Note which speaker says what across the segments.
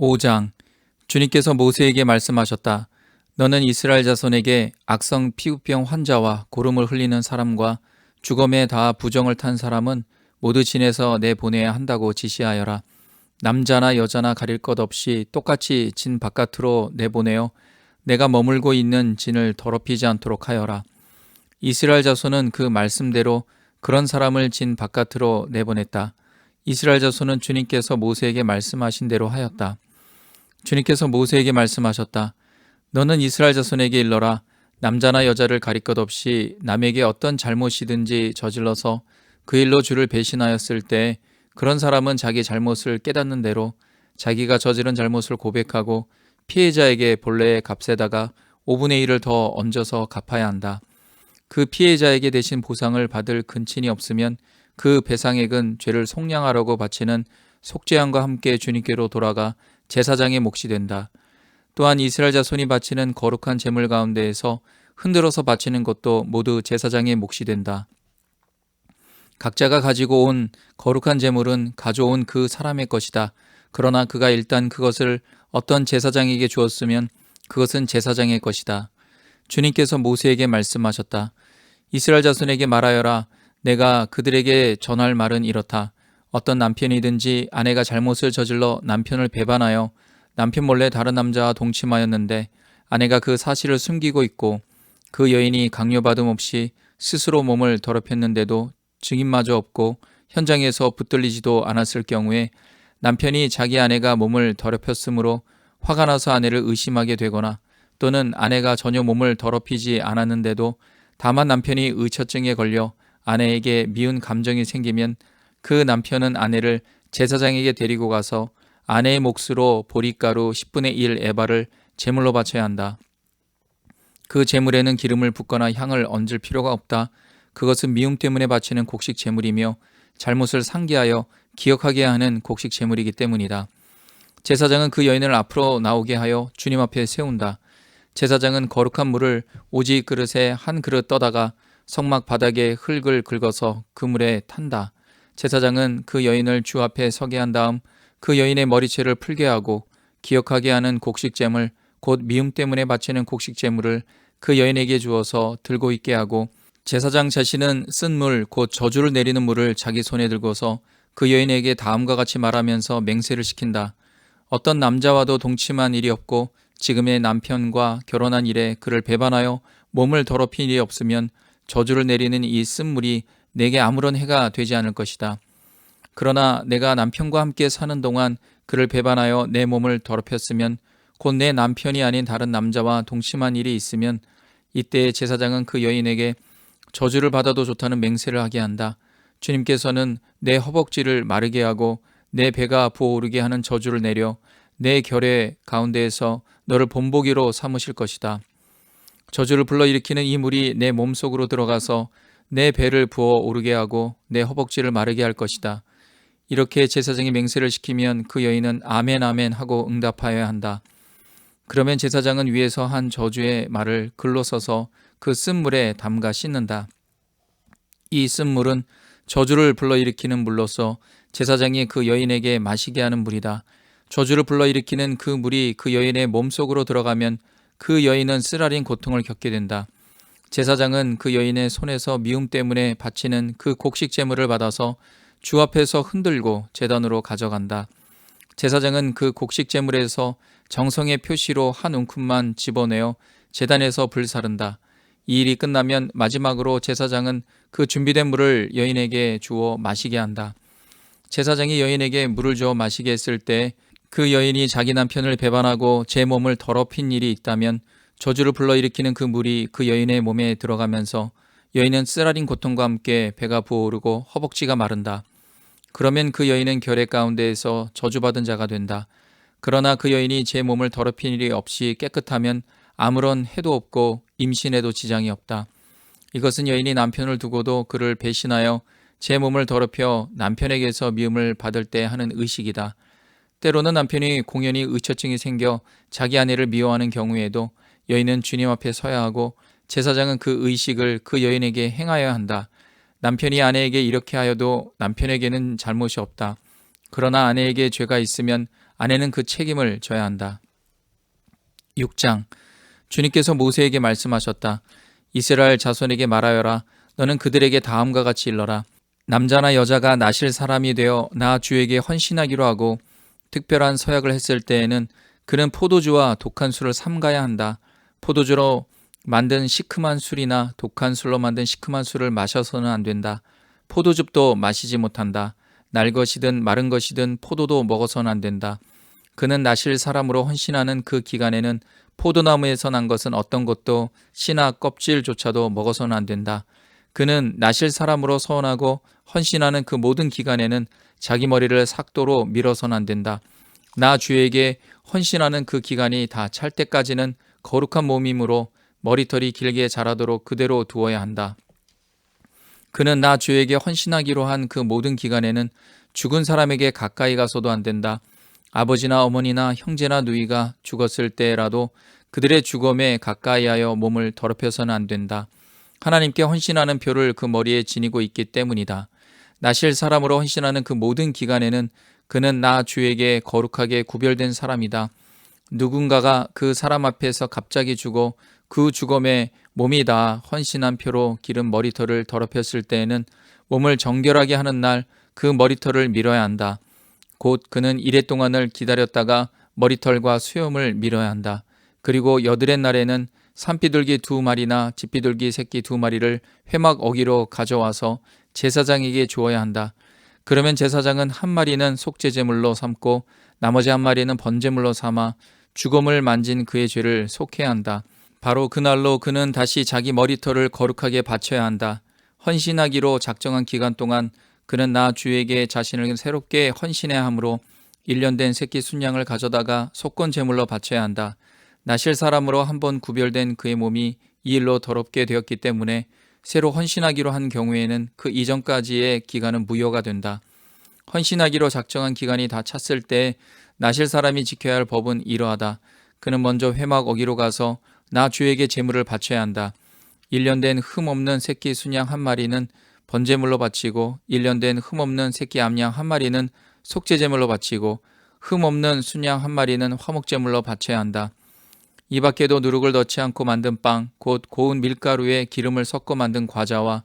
Speaker 1: 5장. 주님께서 모세에게 말씀하셨다. 너는 이스라엘 자손에게 악성 피부병 환자와 고름을 흘리는 사람과 죽음에 다 부정을 탄 사람은 모두 진에서 내보내야 한다고 지시하여라. 남자나 여자나 가릴 것 없이 똑같이 진 바깥으로 내보내어 내가 머물고 있는 진을 더럽히지 않도록 하여라. 이스라엘 자손은 그 말씀대로 그런 사람을 진 바깥으로 내보냈다. 이스라엘 자손은 주님께서 모세에게 말씀하신 대로 하였다. 주님께서 모세에게 말씀하셨다. 너는 이스라엘 자손에게 일러라. 남자나 여자를 가릴 것 없이 남에게 어떤 잘못이든지 저질러서 그 일로 주를 배신하였을 때 그런 사람은 자기 잘못을 깨닫는 대로 자기가 저지른 잘못을 고백하고 피해자에게 본래의 값에다가 5분의 1을 더 얹어서 갚아야 한다. 그 피해자에게 대신 보상을 받을 근친이 없으면 그 배상액은 죄를 속량하라고 바치는 속죄함과 함께 주님께로 돌아가 제사장의 몫이 된다. 또한 이스라엘 자손이 바치는 거룩한 제물 가운데에서 흔들어서 바치는 것도 모두 제사장의 몫이 된다. 각자가 가지고 온 거룩한 제물은 가져온 그 사람의 것이다. 그러나 그가 일단 그것을 어떤 제사장에게 주었으면 그것은 제사장의 것이다. 주님께서 모세에게 말씀하셨다. 이스라엘 자손에게 말하여라. 내가 그들에게 전할 말은 이렇다. 어떤 남편이든지 아내가 잘못을 저질러 남편을 배반하여 남편 몰래 다른 남자와 동침하였는데 아내가 그 사실을 숨기고 있고 그 여인이 강요받음 없이 스스로 몸을 더럽혔는데도 증인마저 없고 현장에서 붙들리지도 않았을 경우에 남편이 자기 아내가 몸을 더럽혔으므로 화가 나서 아내를 의심하게 되거나 또는 아내가 전혀 몸을 더럽히지 않았는데도 다만 남편이 의처증에 걸려 아내에게 미운 감정이 생기면 그 남편은 아내를 제사장에게 데리고 가서 아내의 몫으로 보리가루 10분의 1 에바를 제물로 바쳐야 한다. 그 제물에는 기름을 붓거나 향을 얹을 필요가 없다. 그것은 미움 때문에 바치는 곡식 제물이며 잘못을 상기하여 기억하게 하는 곡식 제물이기 때문이다. 제사장은 그 여인을 앞으로 나오게 하여 주님 앞에 세운다. 제사장은 거룩한 물을 오직 그릇에 한 그릇 떠다가 성막 바닥에 흙을 긁어서 그 물에 탄다. 제사장은 그 여인을 주 앞에 서게 한 다음 그 여인의 머리채를 풀게 하고 기억하게 하는 곡식제물 곧 미움 때문에 바치는 곡식제물을 그 여인에게 주어서 들고 있게 하고 제사장 자신은 쓴 물 곧 저주를 내리는 물을 자기 손에 들고서 그 여인에게 다음과 같이 말하면서 맹세를 시킨다. 어떤 남자와도 동침한 일이 없고 지금의 남편과 결혼한 일에 그를 배반하여 몸을 더럽힌 일이 없으면 저주를 내리는 이 쓴 물이 내게 아무런 해가 되지 않을 것이다. 그러나 내가 남편과 함께 사는 동안 그를 배반하여 내 몸을 더럽혔으면 곧 내 남편이 아닌 다른 남자와 동침한 일이 있으면 이때 제사장은 그 여인에게 저주를 받아도 좋다는 맹세를 하게 한다. 주님께서는 내 허벅지를 마르게 하고 내 배가 부어오르게 하는 저주를 내려 내 결의 가운데에서 너를 본보기로 삼으실 것이다. 저주를 불러일으키는 이 물이 내 몸속으로 들어가서 내 배를 부어오르게 하고 내 허벅지를 마르게 할 것이다. 이렇게 제사장이 맹세를 시키면 그 여인은 아멘 아멘 하고 응답하여야 한다. 그러면 제사장은 위에서 한 저주의 말을 글로 써서 그 쓴 물에 담가 씻는다. 이 쓴 물은 저주를 불러일으키는 물로서 제사장이 그 여인에게 마시게 하는 물이다. 저주를 불러일으키는 그 물이 그 여인의 몸속으로 들어가면 그 여인은 쓰라린 고통을 겪게 된다. 제사장은 그 여인의 손에서 미움 때문에 바치는 그 곡식 제물을 받아서 주 앞에서 흔들고 제단으로 가져간다. 제사장은 그 곡식 제물에서 정성의 표시로 한 움큼만 집어내어 제단에서 불사른다. 이 일이 끝나면 마지막으로 제사장은 그 준비된 물을 여인에게 주어 마시게 한다. 제사장이 여인에게 물을 주어 마시게 했을 때 그 여인이 자기 남편을 배반하고 제 몸을 더럽힌 일이 있다면 저주를 불러일으키는 그 물이 그 여인의 몸에 들어가면서 여인은 쓰라린 고통과 함께 배가 부어오르고 허벅지가 마른다. 그러면 그 여인은 결의 가운데에서 저주받은 자가 된다. 그러나 그 여인이 제 몸을 더럽힌 일이 없이 깨끗하면 아무런 해도 없고 임신에도 지장이 없다. 이것은 여인이 남편을 두고도 그를 배신하여 제 몸을 더럽혀 남편에게서 미움을 받을 때 하는 의식이다. 때로는 남편이 공연히 의처증이 생겨 자기 아내를 미워하는 경우에도 여인은 주님 앞에 서야 하고 제사장은 그 의식을 그 여인에게 행하여야 한다. 남편이 아내에게 이렇게 하여도 남편에게는 잘못이 없다. 그러나 아내에게 죄가 있으면 아내는 그 책임을 져야 한다. 6장. 주님께서 모세에게 말씀하셨다. 이스라엘 자손에게 말하여라. 너는 그들에게 다음과 같이 일러라. 남자나 여자가 나실 사람이 되어 나 주에게 헌신하기로 하고 특별한 서약을 했을 때에는 그는 포도주와 독한 술을 삼가야 한다. 포도주로 만든 시큼한 술이나 독한 술로 만든 시큼한 술을 마셔서는 안 된다. 포도즙도 마시지 못한다. 날 것이든 마른 것이든 포도도 먹어서는 안 된다. 그는 나실 사람으로 헌신하는 그 기간에는 포도나무에서 난 것은 어떤 것도 씨나 껍질조차도 먹어서는 안 된다. 그는 나실 사람으로 서원하고 헌신하는 그 모든 기간에는 자기 머리를 삭도로 밀어서는 안 된다. 나 주에게 헌신하는 그 기간이 다 찰 때까지는 거룩한 몸이므로 머리털이 길게 자라도록 그대로 두어야 한다. 그는 나 주에게 헌신하기로 한 그 모든 기간에는 죽은 사람에게 가까이 가서도 안 된다. 아버지나 어머니나 형제나 누이가 죽었을 때라도 그들의 죽음에 가까이하여 몸을 더럽혀서는 안 된다. 하나님께 헌신하는 표를 그 머리에 지니고 있기 때문이다. 나실 사람으로 헌신하는 그 모든 기간에는 그는 나 주에게 거룩하게 구별된 사람이다. 누군가가 그 사람 앞에서 갑자기 죽어 그 죽음에 몸이 다 헌신한 표로 기른 머리털을 더럽혔을 때에는 몸을 정결하게 하는 날 그 머리털을 밀어야 한다. 곧 그는 이래 동안을 기다렸다가 머리털과 수염을 밀어야 한다. 그리고 여드렛 날에는 산비둘기 2마리나 집비둘기 새끼 2마리를 회막 어기로 가져와서 제사장에게 주어야 한다. 그러면 제사장은 한 마리는 속죄제물로 삼고 나머지 한 마리는 번제물로 삼아 죽음을 만진 그의 죄를 속해야 한다. 바로 그날로 그는 다시 자기 머리털을 거룩하게 바쳐야 한다. 헌신하기로 작정한 기간 동안 그는 나 주에게 자신을 새롭게 헌신해야 하므로 1년 된 새끼 순양을 가져다가 속건 제물로 바쳐야 한다. 나실 사람으로 한번 구별된 그의 몸이 이 일로 더럽게 되었기 때문에 새로 헌신하기로 한 경우에는 그 이전까지의 기간은 무효가 된다. 헌신하기로 작정한 기간이 다 찼을 때 나실 사람이 지켜야 할 법은 이러하다. 그는 먼저 회막 어기로 가서 나 주에게 제물을 바쳐야 한다. 1년 된 흠 없는 새끼 순양 한 마리는 번제물로 바치고 1년 된 흠 없는 새끼 암양 한 마리는 속죄제물로 바치고 흠 없는 순양 한 마리는 화목제물로 바쳐야 한다. 이 밖에도 누룩을 넣지 않고 만든 빵, 곧 고운 밀가루에 기름을 섞어 만든 과자와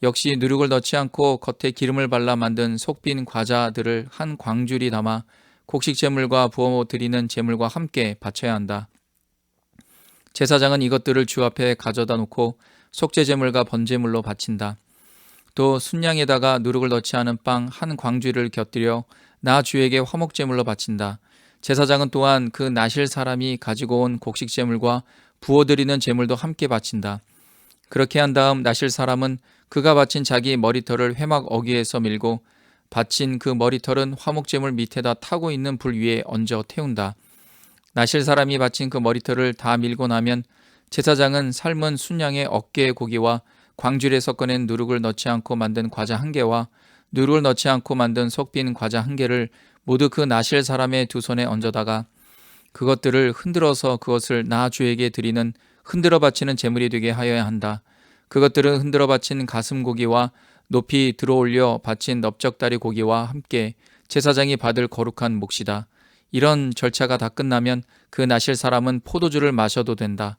Speaker 1: 역시 누룩을 넣지 않고 겉에 기름을 발라 만든 속빈 과자들을 한 광줄이 담아 곡식제물과 부어 드리는 제물과 함께 바쳐야 한다. 제사장은 이것들을 주 앞에 가져다 놓고 속죄제물과 번제물로 바친다. 또 순양에다가 누룩을 넣지 않은 빵 한 광주를 곁들여 나 주에게 화목제물로 바친다. 제사장은 또한 그 나실 사람이 가지고 온 곡식제물과 부어드리는 제물도 함께 바친다. 그렇게 한 다음 나실 사람은 그가 바친 자기 머리털을 회막 어귀에서 밀고 바친 그 머리털은 화목제물 밑에다 타고 있는 불 위에 얹어 태운다. 나실 사람이 바친 그 머리털을 다 밀고 나면 제사장은 삶은 순양의 어깨 고기와 광줄에 섞어낸 누룩을 넣지 않고 만든 과자 1개와 누룩을 넣지 않고 만든 속빈 과자 1개를 모두 그 나실 사람의 두 손에 얹어다가 그것들을 흔들어서 그것을 나 주에게 드리는 흔들어 바치는 제물이 되게 하여야 한다. 그것들은 흔들어 바친 가슴 고기와 높이 들어올려 바친 넓적다리 고기와 함께 제사장이 받을 거룩한 몫이다. 이런 절차가 다 끝나면 그 나실 사람은 포도주를 마셔도 된다.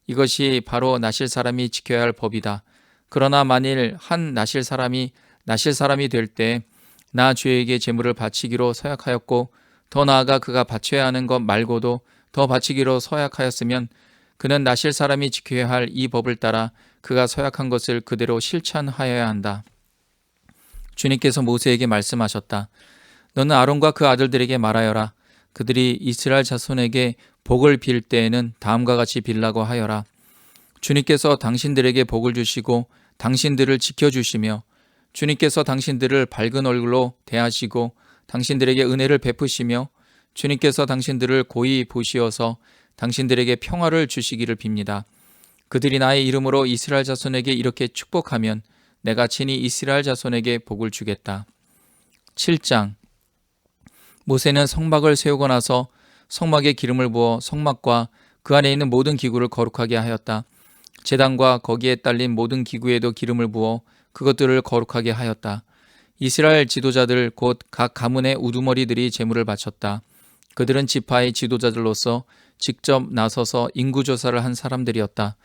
Speaker 1: 이것이 바로 나실 사람이 지켜야 할 법이다. 그러나 만일 한 나실 사람이 될 때 나 주에게 제물을 바치기로 서약하였고 더 나아가 그가 바쳐야 하는 것 말고도 더 바치기로 서약하였으면 그는 나실 사람이 지켜야 할 이 법을 따라 그가 서약한 것을 그대로 실천하여야 한다. 주님께서 모세에게 말씀하셨다. 너는 아론과 그 아들들에게 말하여라. 그들이 이스라엘 자손에게 복을 빌 때에는 다음과 같이 빌라고 하여라. 주님께서 당신들에게 복을 주시고 당신들을 지켜주시며 주님께서 당신들을 밝은 얼굴로 대하시고 당신들에게 은혜를 베푸시며 주님께서 당신들을 고이 보시어서 당신들에게 평화를 주시기를 빕니다. 그들이 나의 이름으로 이스라엘 자손에게 이렇게 축복하면 내가 친히 이스라엘 자손에게 복을 주겠다. 7장. 모세는 성막을 세우고 나서 성막에 기름을 부어 성막과 그 안에 있는 모든 기구를 거룩하게 하였다. 제단과 거기에 딸린 모든 기구에도 기름을 부어 그것들을 거룩하게 하였다. 이스라엘 지도자들 곧 각 가문의 우두머리들이 제물을 바쳤다. 그들은 지파의 지도자들로서 직접 나서서 인구조사를 한 사람들이었다.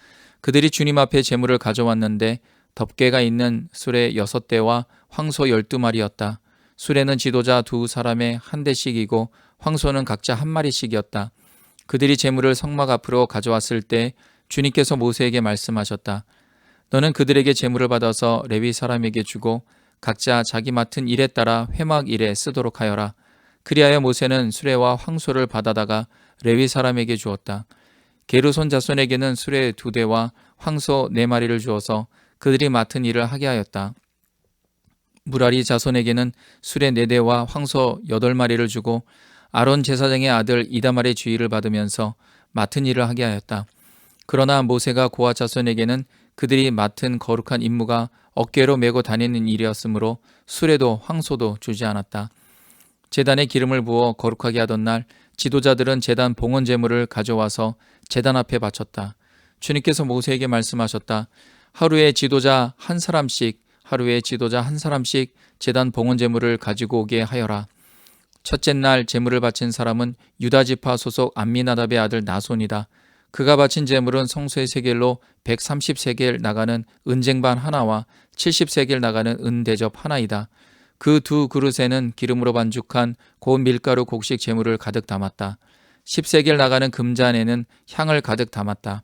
Speaker 1: 그들이 주님 앞에 제물을 가져왔는데 덮개가 있는 수레 6대와 황소 12마리였다. 수레는 지도자 2사람의 한 대씩이고 황소는 각자 한 마리씩이었다. 그들이 제물을 성막 앞으로 가져왔을 때 주님께서 모세에게 말씀하셨다. 너는 그들에게 제물을 받아서 레위 사람에게 주고 각자 자기 맡은 일에 따라 회막 일에 쓰도록 하여라. 그리하여 모세는 수레와 황소를 받아다가 레위 사람에게 주었다. 게르손 자손에게는 수레 2대와 황소 4마리를 주어서 그들이 맡은 일을 하게 하였다. 무라리 자손에게는 수레 4대와 황소 8마리를 주고 아론 제사장의 아들 이다말의 주의를 받으면서 맡은 일을 하게 하였다. 그러나 모세가 고아 자손에게는 그들이 맡은 거룩한 임무가 어깨로 메고 다니는 일이었으므로 수레도 황소도 주지 않았다. 제단에 기름을 부어 거룩하게 하던 날 지도자들은 제단 봉헌 제물을 가져와서 제단 앞에 바쳤다. 주님께서 모세에게 말씀하셨다. 하루에 지도자 한 사람씩 제단 봉헌 제물을 가지고 오게 하여라. 첫째 날 제물을 바친 사람은 유다 지파 소속 암미나답의 아들 나손이다. 그가 바친 제물은 성소의 세겔로 130세겔 나가는 은쟁반 하나와 70세겔 나가는 은대접 하나이다. 그 2그릇에는 기름으로 반죽한 고운 밀가루 곡식 제물을 가득 담았다. 10세겔 나가는 금잔에는 향을 가득 담았다.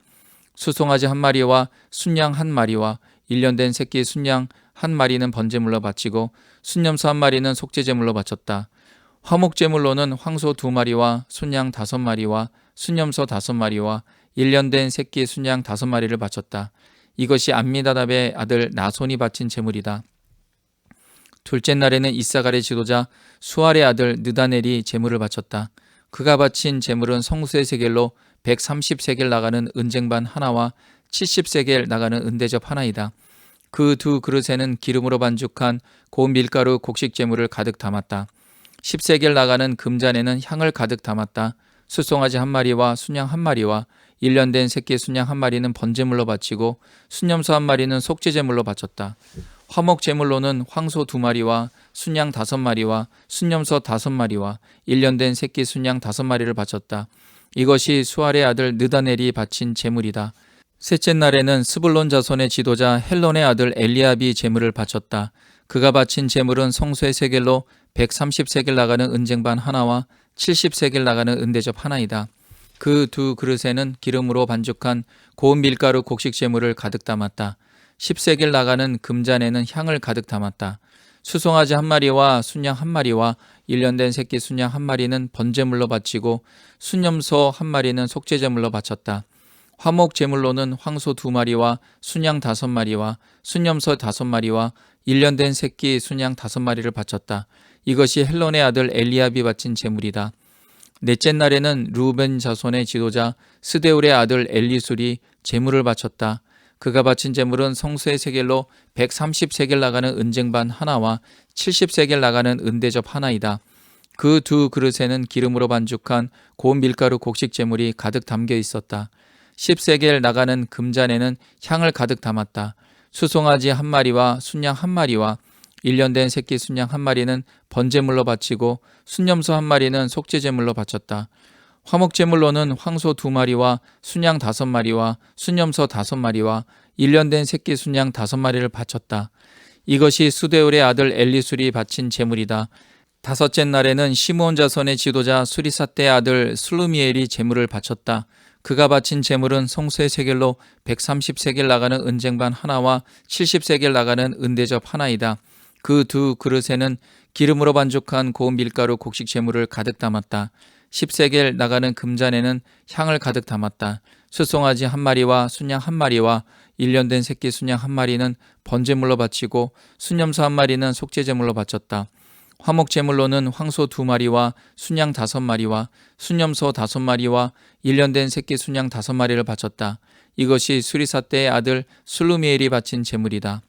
Speaker 1: 수송아지 1마리와 순양 1마리와 1년 된 새끼 순양 1마리는 번제물로 바치고 순염소 1마리는 속죄제물로 바쳤다. 화목제물로는 황소 2마리와 순양 5마리와 순염소 5마리와 1년 된 새끼 순양 5마리를 바쳤다. 이것이 암미나답의 아들 나손이 바친 제물이다. 둘째 날에는 이사갈의 지도자 수알의 아들 느다넬이 제물을 바쳤다. 그가 바친 제물은 성소의 세겔로 130세겔 나가는 은쟁반 하나와 70세겔 나가는 은대접 하나이다. 그 2그릇에는 기름으로 반죽한 고운 밀가루 곡식 제물을 가득 담았다. 10세겔 나가는 금잔에는 향을 가득 담았다. 수송아지 1마리와 순양 1마리와 1년 된 새끼 순양 1마리는 번제물로 바치고 순염소 1마리는 속죄제물로 바쳤다. 화목 제물로는 황소 2마리와 순양 5마리와 순염소 5마리와 1년 된 새끼 순양 5마리를 바쳤다. 이것이 수알의 아들 느다넬이 바친 제물이다. 셋째 날에는 스불론 자손의 지도자 헬론의 아들 엘리압이 제물을 바쳤다. 그가 바친 제물은 성소의 세겔로 130세겔 나가는 은쟁반 하나와 70세겔 나가는 은대접 하나이다. 그 2그릇에는 기름으로 반죽한 고운 밀가루 곡식 제물을 가득 담았다. 10세겔 나가는 금잔에는 향을 가득 담았다. 수송아지 1마리와 순양 1마리와 1년 된 새끼 순양 1마리는 번제물로 바치고 순염소 1마리는 속죄제물로 바쳤다. 화목 제물로는 황소 2마리와 순양 5마리와 순염소 5마리와 1년 된 새끼 순양 5마리를 바쳤다. 이것이 헬론의 아들 엘리압이 바친 제물이다. 넷째 날에는 르우벤 자손의 지도자 스데울의 아들 엘리술이 제물을 바쳤다. 그가 바친 제물은 성소의 세겔로 130세겔 나가는 은쟁반 하나와 70세겔 나가는 은대접 하나이다. 그 2그릇에는 기름으로 반죽한 고운 밀가루 곡식 제물이 가득 담겨 있었다. 10세겔 나가는 금잔에는 향을 가득 담았다. 수송아지 1마리와 순양 1마리와 1년 된 새끼 순양 1마리는 번제물로 바치고 순염소 1마리는 속죄제물로 바쳤다. 화목제물로는 황소 2마리와 순양 5마리와 순염소 5마리와 1년 된 새끼 순양 5마리를 바쳤다. 이것이 수데울의 아들 엘리술이 바친 제물이다. 다섯째 날에는 시므온 자손의 지도자 수리삿대의 아들 슬루미엘이 제물을 바쳤다. 그가 바친 제물은 성소의 세겔로 130세겔 나가는 은쟁반 하나와 70세겔 나가는 은대접 하나이다. 그 2그릇에는 기름으로 반죽한 고운 밀가루 곡식 제물을 가득 담았다. 10세겔 나가는 금잔에는 향을 가득 담았다. 수송아지 1마리와 순양 1마리와 1년 된 새끼 순양 1마리는 번제물로 바치고 순염소 1마리는 속죄제물로 바쳤다. 화목제물로는 황소 2마리와 순양 5마리와 순염소 5마리와 1년 된 새끼 순양 5마리를 바쳤다. 이것이 수리삿대의 아들 슬루미엘이 바친 제물이다.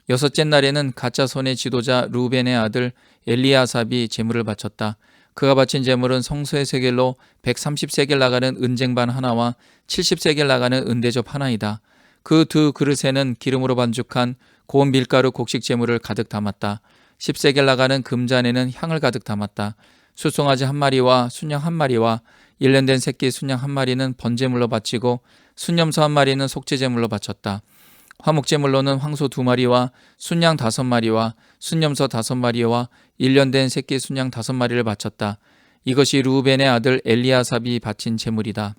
Speaker 1: 여섯째 날에는 갓자손의 지도자 르우벤의 아들 엘리아삽이 제물을 바쳤다. 그가 바친 제물은 성소의 세겔로 130세겔 나가는 은쟁반 하나와 70세겔 나가는 은대접 하나이다. 그 2그릇에는 기름으로 반죽한 고운 밀가루 곡식 제물을 가득 담았다. 10세겔 나가는 금잔에는 향을 가득 담았다. 수송아지 한 마리와 순양 한 마리와 1년 된 새끼 순양 한 마리는 번제물로 바치고 순염소 한 마리는 속죄제물로 바쳤다. 화목제물로는 황소 2마리와 순양 5마리와 순염소 5마리와 1년 된 새끼 순양 5마리를 바쳤다. 이것이 루벤의 아들 엘리아삽이 바친 제물이다.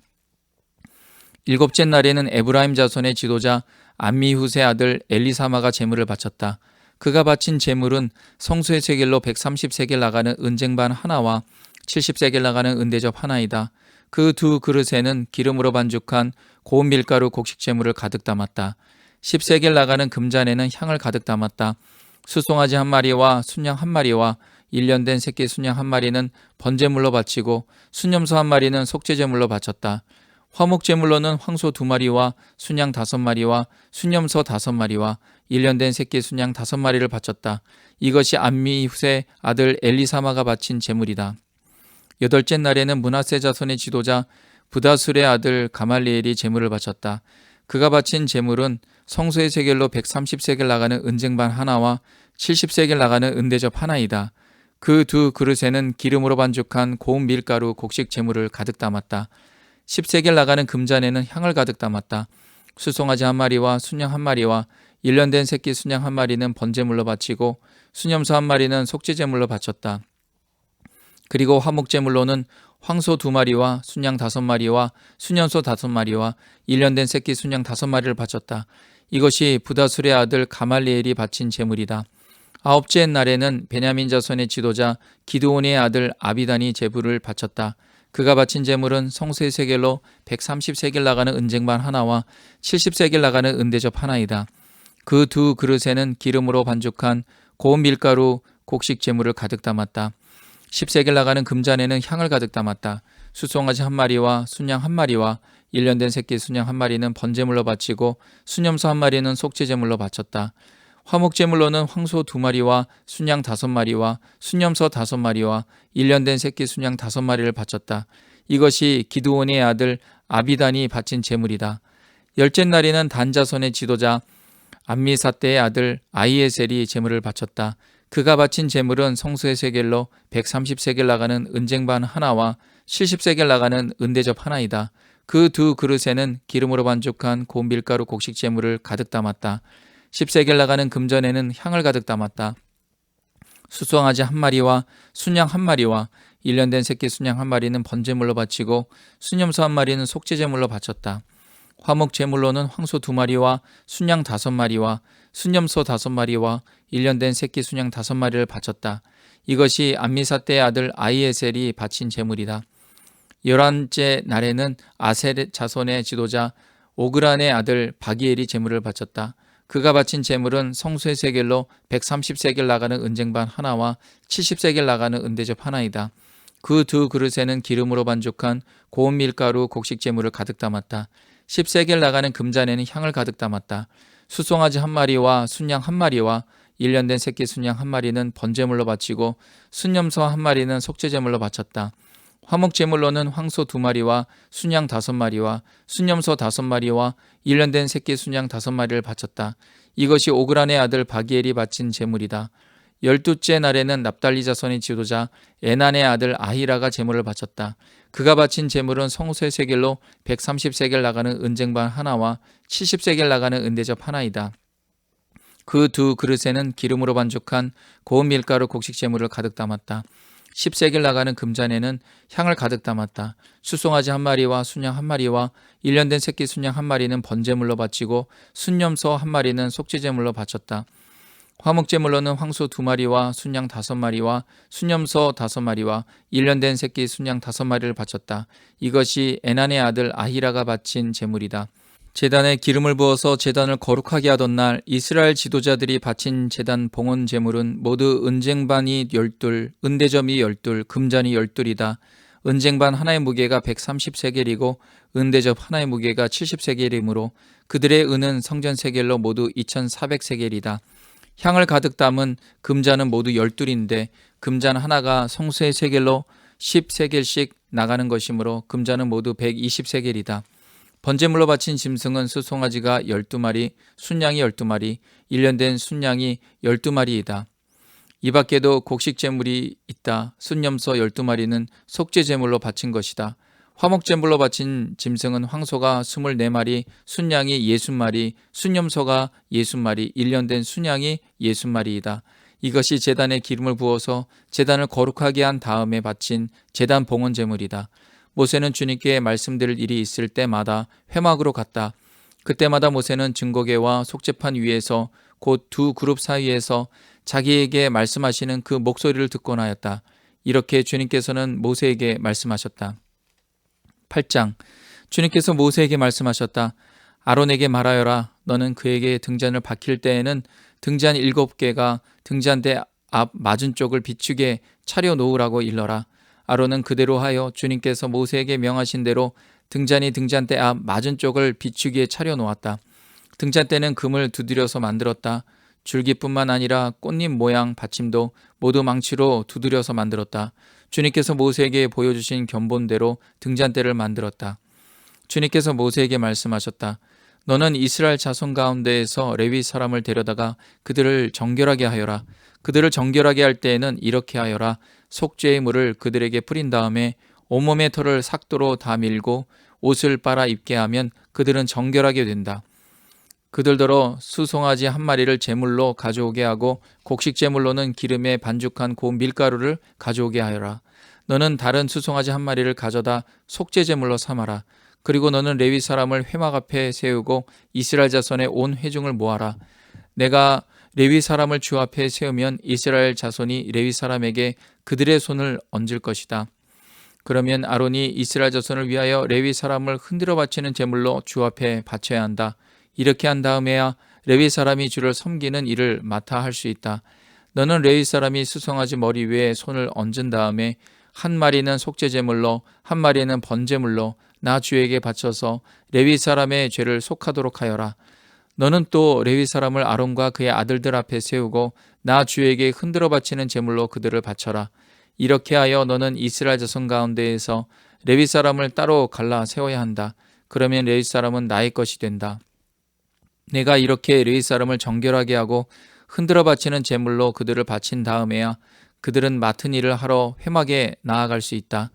Speaker 1: 7째 날에는 에브라임 자손의 지도자 암미훗의 아들 엘리사마가 제물을 바쳤다. 그가 바친 제물은 성소의 세겔로 130세겔 나가는 은쟁반 하나와 70세겔 나가는 은대접 하나이다. 그 두 그릇에는 기름으로 반죽한 고운 밀가루 곡식 제물을 가득 담았다. 10세겔 나가는 금잔에는 향을 가득 담았다. 수송아지 한 마리와 순양 한 마리와 1년 된 새끼 순양 한 마리는 번제물로 바치고 순염소 한 마리는 속죄제물로 바쳤다. 화목제물로는 황소 2마리와 순양 5마리와 순염소 5마리와 1년 된 새끼 순양 5마리를 바쳤다. 이것이 암미훗의 아들 엘리사마가 바친 제물이다. 8째 날에는 므낫세 자손의 지도자 부다술의 아들 가말리엘이 제물을 바쳤다. 그가 바친 제물은 성소의 세겔로 130세겔 나가는 은쟁반 하나와 70세겔 나가는 은대접 하나이다. 그 두 그릇에는 기름으로 반죽한 고운 밀가루 곡식 제물을 가득 담았다. 10세겔 나가는 금잔에는 향을 가득 담았다. 수송아지 한 마리와 순양 한 마리와 1년 된 새끼 순양 한 마리는 번제물로 바치고 순염소 한 마리는 속죄제물로 바쳤다. 그리고 화목제물로는 황소 2마리와 순양 5마리와 순염소 5마리와 1년 된 새끼 순양 5마리를 바쳤다. 이것이 부다술의 아들 가말리엘이 바친 제물이다. 9째 날에는 베냐민 자손의 지도자 기드온의 아들 아비단이 제물을 바쳤다. 그가 바친 제물은 성소의 세겔로 130세겔 나가는 은쟁반 하나와 70세겔 나가는 은대접 하나이다. 그 두 그릇에는 기름으로 반죽한 고운 밀가루 곡식 제물을 가득 담았다. 10세겔 나가는 금잔에는 향을 가득 담았다. 수송아지 한 마리와 순양 한 마리와 1년 된 새끼 순양 한 마리는 번제물로 바치고 순염소 한 마리는 속죄제물로 바쳤다. 화목제물로는 황소 2마리와 순양 5마리와 순염소 5마리와 1년 된 새끼 순양 5마리를 바쳤다. 이것이 기드온의 아들 아비단이 바친 제물이다. 10째 날에는 단 자손의 지도자 암미사대의 아들 아히에셀이 제물을 바쳤다. 그가 바친 제물은 성소의 세겔로 130세겔 나가는 은쟁반 하나와 70세겔 나가는 은대접 하나이다. 그 두 그릇에는 기름으로 반죽한 고운 밀가루 곡식 제물을 가득 담았다. 10세겔 나가는 금전에는 향을 가득 담았다. 수송아지 한 마리와 순양 한 마리와 1년 된 새끼 순양 한 마리는 번제물로 바치고 순염소 한 마리는 속죄제물로 바쳤다. 화목제물로는 황소 2마리와 순양 5마리와 순염소 5마리와 1년 된 새끼 순양 5마리를 바쳤다. 이것이 암미사대의 아들 아히에셀이 바친 제물이다. 11째 날에는 아셀 자손의 지도자 오그란의 아들 바기엘이 제물을 바쳤다. 그가 바친 제물은 성소의 세겔로 130세겔 나가는 은쟁반 하나와 70세겔 나가는 은대접 하나이다. 그 두 그릇에는 기름으로 반죽한 고운 밀가루 곡식 제물을 가득 담았다. 10세겔 나가는 금잔에는 향을 가득 담았다. 수송아지 한 마리와 순양 한 마리와 1년 된 새끼 순양 한 마리는 번제물로 바치고 순염소 한 마리는 속죄제물로 바쳤다. 화목제물로는 황소 2마리와 순양 5마리와 순염소 5마리와 1년 된 새끼 순양 5마리를 바쳤다. 이것이 오그란의 아들 바기엘이 바친 제물이다. 12째 날에는 납달리 자손의 지도자 에난의 아들 아히라가 제물을 바쳤다. 그가 바친 제물은 성소의 세겔로 130세겔 나가는 은쟁반 하나와 70세겔 나가는 은대접 하나이다. 그 두 그릇에는 기름으로 반죽한 고운 밀가루 곡식 제물을 가득 담았다. 10세겔 나가는 금잔에는 향을 가득 담았다. 수송아지 한 마리와 순양 한 마리와 1년 된 새끼 순양 한 마리는 번제물로 바치고 순염소 한 마리는 속죄제물로 바쳤다. 화목제물로는 황소 2마리와 순양 5마리와 순염소 5마리와 1년 된 새끼 순양 5마리를 바쳤다. 이것이 에난의 아들 아히라가 바친 제물이다. 제단에 기름을 부어서 제단을 거룩하게 하던 날 이스라엘 지도자들이 바친 제단 봉헌 제물은 모두 은쟁반이 12, 은대점이 12, 금잔이 12이다. 은쟁반 하나의 무게가 130세겔이고 은대접 하나의 무게가 70세겔이므로 그들의 은은 성전 세겔로 모두 2400세겔이다. 향을 가득 담은 금잔은 모두 12인데 금잔 하나가 성소의 세겔로 10세겔씩 나가는 것이므로 금잔은 모두 120세겔이다. 번제물로 바친 짐승은 수송아지가 12마리, 순양이 12마리, 1년 된 순양이 12마리이다. 이 밖에도 곡식제물이 있다. 순염소 12마리는 속죄제물로 바친 것이다. 화목제물로 바친 짐승은 황소가 24마리, 순양이 60마리, 순염소가 60마리, 1년 된 순양이 60마리이다. 이것이 제단에 기름을 부어서 제단을 거룩하게 한 다음에 바친 제단 봉헌 제물이다. 모세는 주님께 말씀드릴 일이 있을 때마다 회막으로 갔다. 그때마다 모세는 증거궤와 속죄판 위에서 곧 두 그룹 사이에서 자기에게 말씀하시는 그 목소리를 듣곤 하였다. 이렇게 주님께서는 모세에게 말씀하셨다. 8장. 주님께서 모세에게 말씀하셨다. 아론에게 말하여라. 너는 그에게 등잔을 박힐 때에는 등잔 7개가 등잔대 앞 맞은 쪽을 비추게 차려 놓으라고 일러라. 아론은 그대로 하여 주님께서 모세에게 명하신 대로 등잔이 등잔대 앞 맞은 쪽을 비추기에 차려 놓았다. 등잔대는 금을 두드려서 만들었다. 줄기뿐만 아니라 꽃잎 모양 받침도 모두 망치로 두드려서 만들었다. 주님께서 모세에게 보여주신 견본대로 등잔대를 만들었다. 주님께서 모세에게 말씀하셨다. 너는 이스라엘 자손 가운데에서 레위 사람을 데려다가 그들을 정결하게 하여라. 그들을 정결하게 할 때에는 이렇게 하여라. 속죄의 물을 그들에게 뿌린 다음에 온몸의 털을 삭도로 다 밀고 옷을 빨아 입게 하면 그들은 정결하게 된다. 그들더러 수송아지 1마리를 제물로 가져오게 하고 곡식 제물로는 기름에 반죽한 고운 밀가루를 가져오게 하여라. 너는 다른 수송아지 1마리를 가져다 속죄 제물로 삼아라. 그리고 너는 레위 사람을 회막 앞에 세우고 이스라엘 자손의 온 회중을 모아라. 내가 레위 사람을 주 앞에 세우면 이스라엘 자손이 레위 사람에게 그들의 손을 얹을 것이다. 그러면 아론이 이스라엘 자손을 위하여 레위 사람을 흔들어 바치는 제물로 주 앞에 바쳐야 한다. 이렇게 한 다음에야 레위 사람이 주를 섬기는 일을 맡아 할 수 있다. 너는 레위 사람이 수송아지 머리 위에 손을 얹은 다음에 1마리는 속죄 제물로 1마리는 번제물로 나 주에게 바쳐서 레위 사람의 죄를 속하도록 하여라. 너는 또 레위 사람을 아론과 그의 아들들 앞에 세우고 나 주에게 흔들어 바치는 제물로 그들을 바쳐라. 이렇게 하여 너는 이스라엘 자손 가운데에서 레위 사람을 따로 갈라 세워야 한다. 그러면 레위 사람은 나의 것이 된다. 내가 이렇게 레위 사람을 정결하게 하고 흔들어 바치는 제물로 그들을 바친 다음에야 그들은 맡은 일을 하러 회막에 나아갈 수 있다.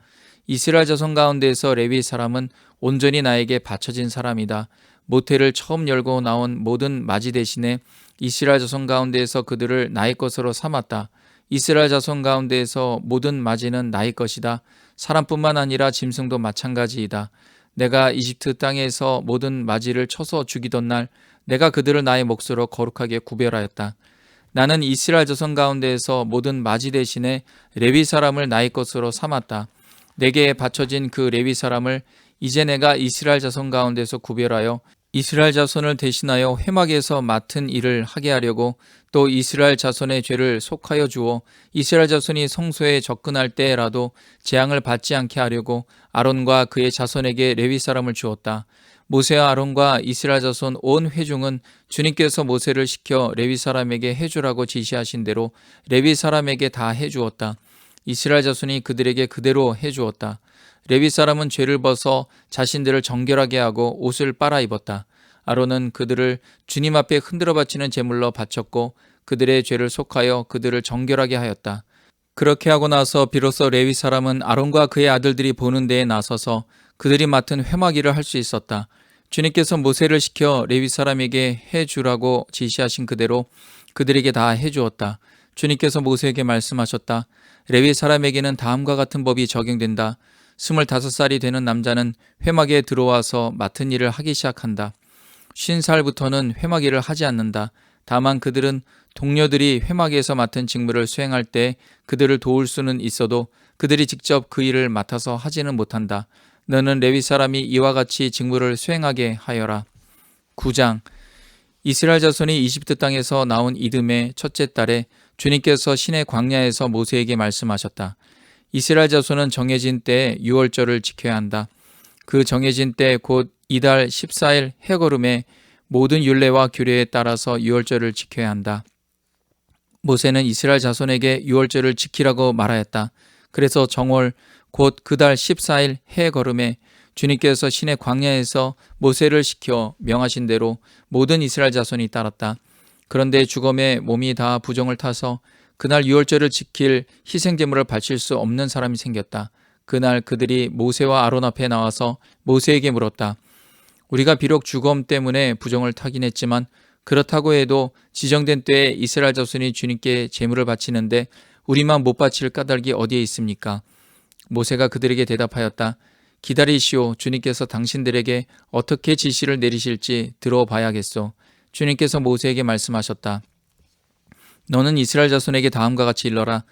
Speaker 1: 이스라엘 자손 가운데에서 레위 사람은 온전히 나에게 바쳐진 사람이다. 모태를 처음 열고 나온 모든 맞이 대신에 이스라엘 자손 가운데에서 그들을 나의 것으로 삼았다. 이스라엘 자손 가운데에서 모든 맞이는 나의 것이다. 사람뿐만 아니라 짐승도 마찬가지이다. 내가 이집트 땅에서 모든 맞이를 쳐서 죽이던 날 내가 그들을 나의 몫으로 거룩하게 구별하였다. 나는 이스라엘 자손 가운데에서 모든 맞이 대신에 레위 사람을 나의 것으로 삼았다. 내게 바쳐진 그 레위 사람을 이제 내가 이스라엘 자손 가운데서 구별하여 이스라엘 자손을 대신하여 회막에서 맡은 일을 하게 하려고 또 이스라엘 자손의 죄를 속하여 주어 이스라엘 자손이 성소에 접근할 때라도 재앙을 받지 않게 하려고 아론과 그의 자손에게 레위 사람을 주었다. 모세와 아론과 이스라엘 자손 온 회중은 주님께서 모세를 시켜 레위 사람에게 해주라고 지시하신 대로 레위 사람에게 다 해주었다. 이스라엘 자손이 그들에게 그대로 해주었다. 레위 사람은 죄를 벗어 자신들을 정결하게 하고 옷을 빨아 입었다. 아론은 그들을 주님 앞에 흔들어 바치는 제물로 바쳤고 그들의 죄를 속하여 그들을 정결하게 하였다. 그렇게 하고 나서 비로소 레위 사람은 아론과 그의 아들들이 보는 데에 나서서 그들이 맡은 회막 일을 할 수 있었다. 주님께서 모세를 시켜 레위 사람에게 해주라고 지시하신 그대로 그들에게 다 해주었다. 주님께서 모세에게 말씀하셨다. 레위 사람에게는 다음과 같은 법이 적용된다. 25살이 되는 남자는 회막에 들어와서 맡은 일을 하기 시작한다. 50살부터는 회막 일을 하지 않는다. 다만 그들은 동료들이 회막에서 맡은 직무를 수행할 때 그들을 도울 수는 있어도 그들이 직접 그 일을 맡아서 하지는 못한다. 너는 레위 사람이 이와 같이 직무를 수행하게 하여라. 9장. 이스라엘 자손이 이집트 땅에서 나온 이듬해 첫째 달에 주님께서 시내 광야에서 모세에게 말씀하셨다. 이스라엘 자손은 정해진 때에 유월절을 지켜야 한다. 그 정해진 때 곧 이달 14일 해거름에 모든 율례와 규례에 따라서 유월절을 지켜야 한다. 모세는 이스라엘 자손에게 유월절을 지키라고 말하였다. 그래서 정월 곧 그 달 14일 해거름에 주님께서 시내 광야에서 모세를 시켜 명하신 대로 모든 이스라엘 자손이 따랐다. 그런데 죽음에 몸이 다 부정을 타서 그날 유월절을 지킬 희생제물을 바칠 수 없는 사람이 생겼다. 그날 그들이 모세와 아론 앞에 나와서 모세에게 물었다. 우리가 비록 주검 때문에 부정을 타긴 했지만 그렇다고 해도 지정된 때에 이스라엘 자손이 주님께 제물을 바치는데 우리만 못 바칠 까닭이 어디에 있습니까? 모세가 그들에게 대답하였다. 기다리시오. 주님께서 당신들에게 어떻게 지시를 내리실지 들어봐야겠소. 주님께서 모세에게 말씀하셨다. 너는 이스라엘 자손에게 다음과 같이 일러라.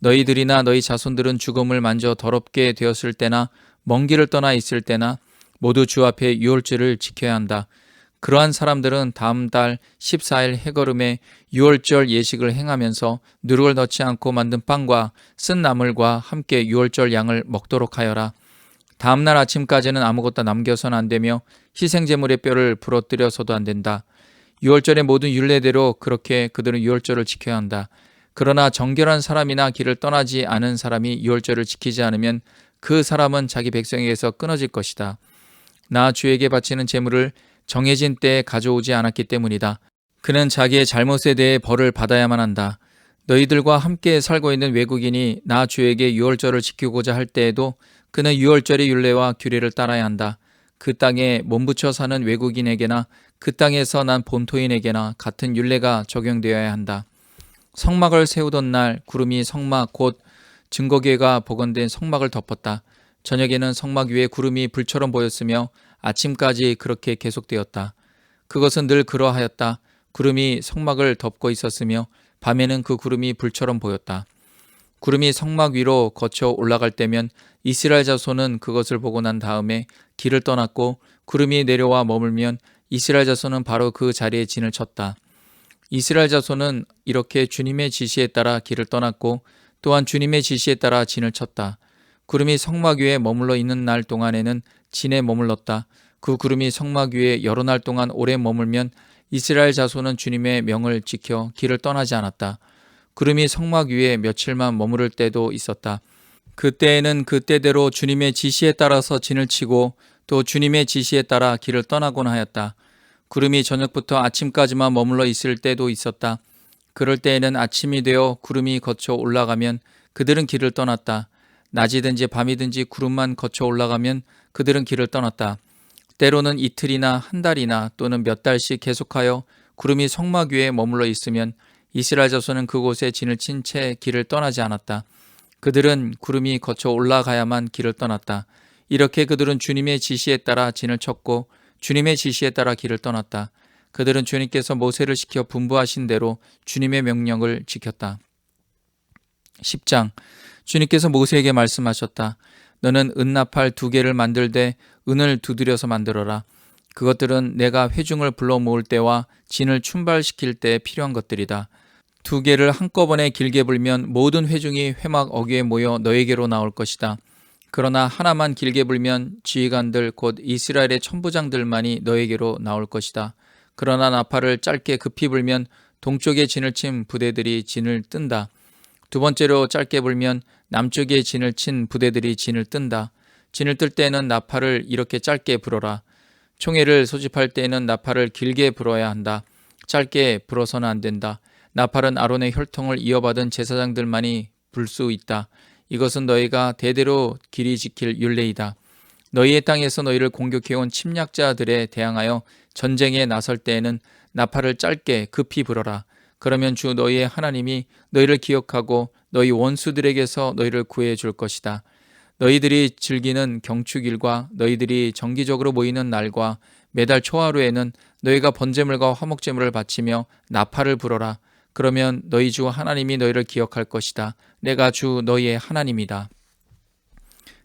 Speaker 1: 너희들이나 너희 자손들은 죽음을 만져 더럽게 되었을 때나 먼 길을 떠나 있을 때나 모두 주 앞에 유월절을 지켜야 한다. 그러한 사람들은 다음 달 14일 해걸음에 유월절 예식을 행하면서 누룩을 넣지 않고 만든 빵과 쓴 나물과 함께 유월절 양을 먹도록 하여라. 다음 날 아침까지는 아무것도 남겨서는 안 되며 희생제물의 뼈를 부러뜨려서도 안 된다. 유월절의 모든 율례대로 그렇게 그들은 유월절을 지켜야 한다. 그러나 정결한 사람이나 길을 떠나지 않은 사람이 유월절을 지키지 않으면 그 사람은 자기 백성에게서 끊어질 것이다. 나 주에게 바치는 제물을 정해진 때에 가져오지 않았기 때문이다. 그는 자기의 잘못에 대해 벌을 받아야만 한다. 너희들과 함께 살고 있는 외국인이 나 주에게 유월절을 지키고자 할 때에도 그는 유월절의 율례와 규례를 따라야 한다. 그 땅에 몸붙여 사는 외국인에게나 그 땅에서 난 본토인에게나 같은 율례가 적용되어야 한다. 성막을 세우던 날 구름이 성막 곧 증거궤가 복원된 성막을 덮었다. 저녁에는 성막 위에 구름이 불처럼 보였으며 아침까지 그렇게 계속되었다. 그것은 늘 그러하였다. 구름이 성막을 덮고 있었으며 밤에는 그 구름이 불처럼 보였다. 구름이 성막 위로 거쳐 올라갈 때면 이스라엘 자손은 그것을 보고 난 다음에 길을 떠났고 구름이 내려와 머물면 이스라엘 자손은 바로 그 자리에 진을 쳤다. 이스라엘 자손은 이렇게 주님의 지시에 따라 길을 떠났고 또한 주님의 지시에 따라 진을 쳤다. 구름이 성막 위에 머물러 있는 날 동안에는 진에 머물렀다. 그 구름이 성막 위에 여러 날 동안 오래 머물면 이스라엘 자손은 주님의 명을 지켜 길을 떠나지 않았다. 구름이 성막 위에 며칠만 머무를 때도 있었다. 그때에는 그때대로 주님의 지시에 따라서 진을 치고 또 주님의 지시에 따라 길을 떠나곤 하였다. 구름이 저녁부터 아침까지만 머물러 있을 때도 있었다. 그럴 때에는 아침이 되어 구름이 거쳐 올라가면 그들은 길을 떠났다. 낮이든지 밤이든지 구름만 거쳐 올라가면 그들은 길을 떠났다. 때로는 이틀이나 한 달이나 또는 몇 달씩 계속하여 구름이 성막 위에 머물러 있으면 이스라엘 자손은 그곳에 진을 친 채 길을 떠나지 않았다. 그들은 구름이 거쳐 올라가야만 길을 떠났다. 이렇게 그들은 주님의 지시에 따라 진을 쳤고 주님의 지시에 따라 길을 떠났다. 그들은 주님께서 모세를 시켜 분부하신 대로 주님의 명령을 지켰다. 10장. 주님께서 모세에게 말씀하셨다. 너는 은나팔 2개를 만들되 은을 두드려서 만들어라. 그것들은 내가 회중을 불러 모을 때와 진을 출발시킬 때 필요한 것들이다. 2개를 한꺼번에 길게 불면 모든 회중이 회막 어귀에 모여 너에게로 나올 것이다. 그러나 하나만 길게 불면 지휘관들 곧 이스라엘의 천부장들만이 너에게로 나올 것이다. 그러나 나팔을 짧게 급히 불면 동쪽에 진을 친 부대들이 진을 뜬다. 두 번째로 짧게 불면 남쪽에 진을 친 부대들이 진을 뜬다. 진을 뜰 때에는 나팔을 이렇게 짧게 불어라. 총애를 소집할 때에는 나팔을 길게 불어야 한다. 짧게 불어서는 안 된다. 나팔은 아론의 혈통을 이어받은 제사장들만이 불 수 있다. 이것은 너희가 대대로 길이 지킬 율례이다. 너희의 땅에서 너희를 공격해온 침략자들에 대항하여 전쟁에 나설 때에는 나팔을 짧게 급히 불어라. 그러면 주 너희의 하나님이 너희를 기억하고 너희 원수들에게서 너희를 구해 줄 것이다. 너희들이 즐기는 경축일과 너희들이 정기적으로 모이는 날과 매달 초하루에는 너희가 번제물과 화목제물을 바치며 나팔을 불어라. 그러면 너희 주 하나님이 너희를 기억할 것이다. 내가 주 너희의 하나님이다.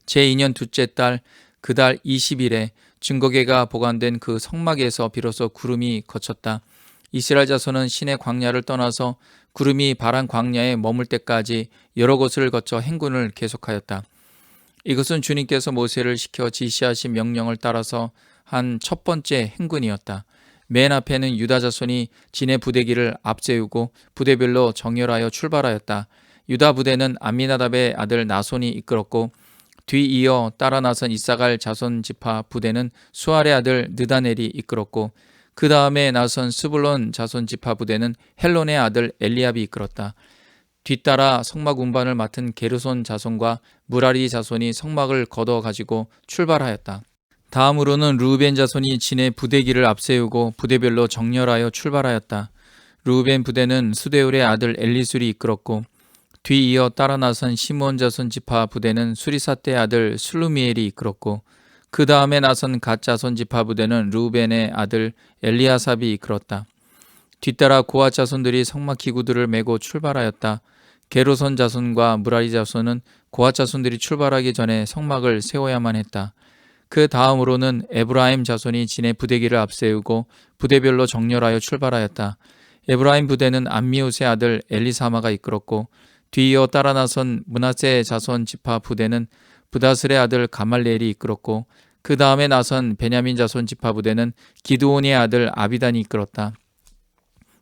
Speaker 1: 제2년 둘째 달 그 달 20일에 증거궤가 보관된 그 성막에서 비로소 구름이 거쳤다. 이스라엘 자손은 시내 광야를 떠나서 구름이 바란 광야에 머물 때까지 여러 곳을 거쳐 행군을 계속하였다. 이것은 주님께서 모세를 시켜 지시하신 명령을 따라서 한 첫 번째 행군이었다. 맨 앞에는 유다 자손이 진의 부대기를 앞세우고 부대별로 정렬하여 출발하였다. 유다 부대는 암미나답의 아들 나손이 이끌었고 뒤이어 따라 나선 이사갈 자손 지파 부대는 수알의 아들 느다넬이 이끌었고 그 다음에 나선 스불론 자손 지파 부대는 헬론의 아들 엘리압이 이끌었다. 뒤따라 성막 운반을 맡은 게르손 자손과 무라리 자손이 성막을 걷어 가지고 출발하였다. 다음으로는 르우벤 자손이 진의 부대기를 앞세우고 부대별로 정렬하여 출발하였다. 르우벤 부대는 수데울의 아들 엘리술이 이끌었고 뒤이어 따라 나선 시므온 자손 지파 부대는 수리사떼의 아들 슬루미엘이 이끌었고 그 다음에 나선 갓 자손 지파 부대는 르우벤의 아들 엘리아삽이 이끌었다. 뒤따라 고앗 자손들이 성막 기구들을 메고 출발하였다. 게르손 자손과 무라리 자손은 고앗 자손들이 출발하기 전에 성막을 세워야만 했다. 그 다음으로는 에브라임 자손이 진의 부대기를 앞세우고 부대별로 정렬하여 출발하였다. 에브라임 부대는 암미웃의 아들 엘리사마가 이끌었고 뒤이어 따라 나선 므낫세 자손 지파 부대는 브다슬의 아들 가말레엘이 이끌었고 그 다음에 나선 베냐민 자손 지파 부대는 기드온의 아들 아비단이 이끌었다.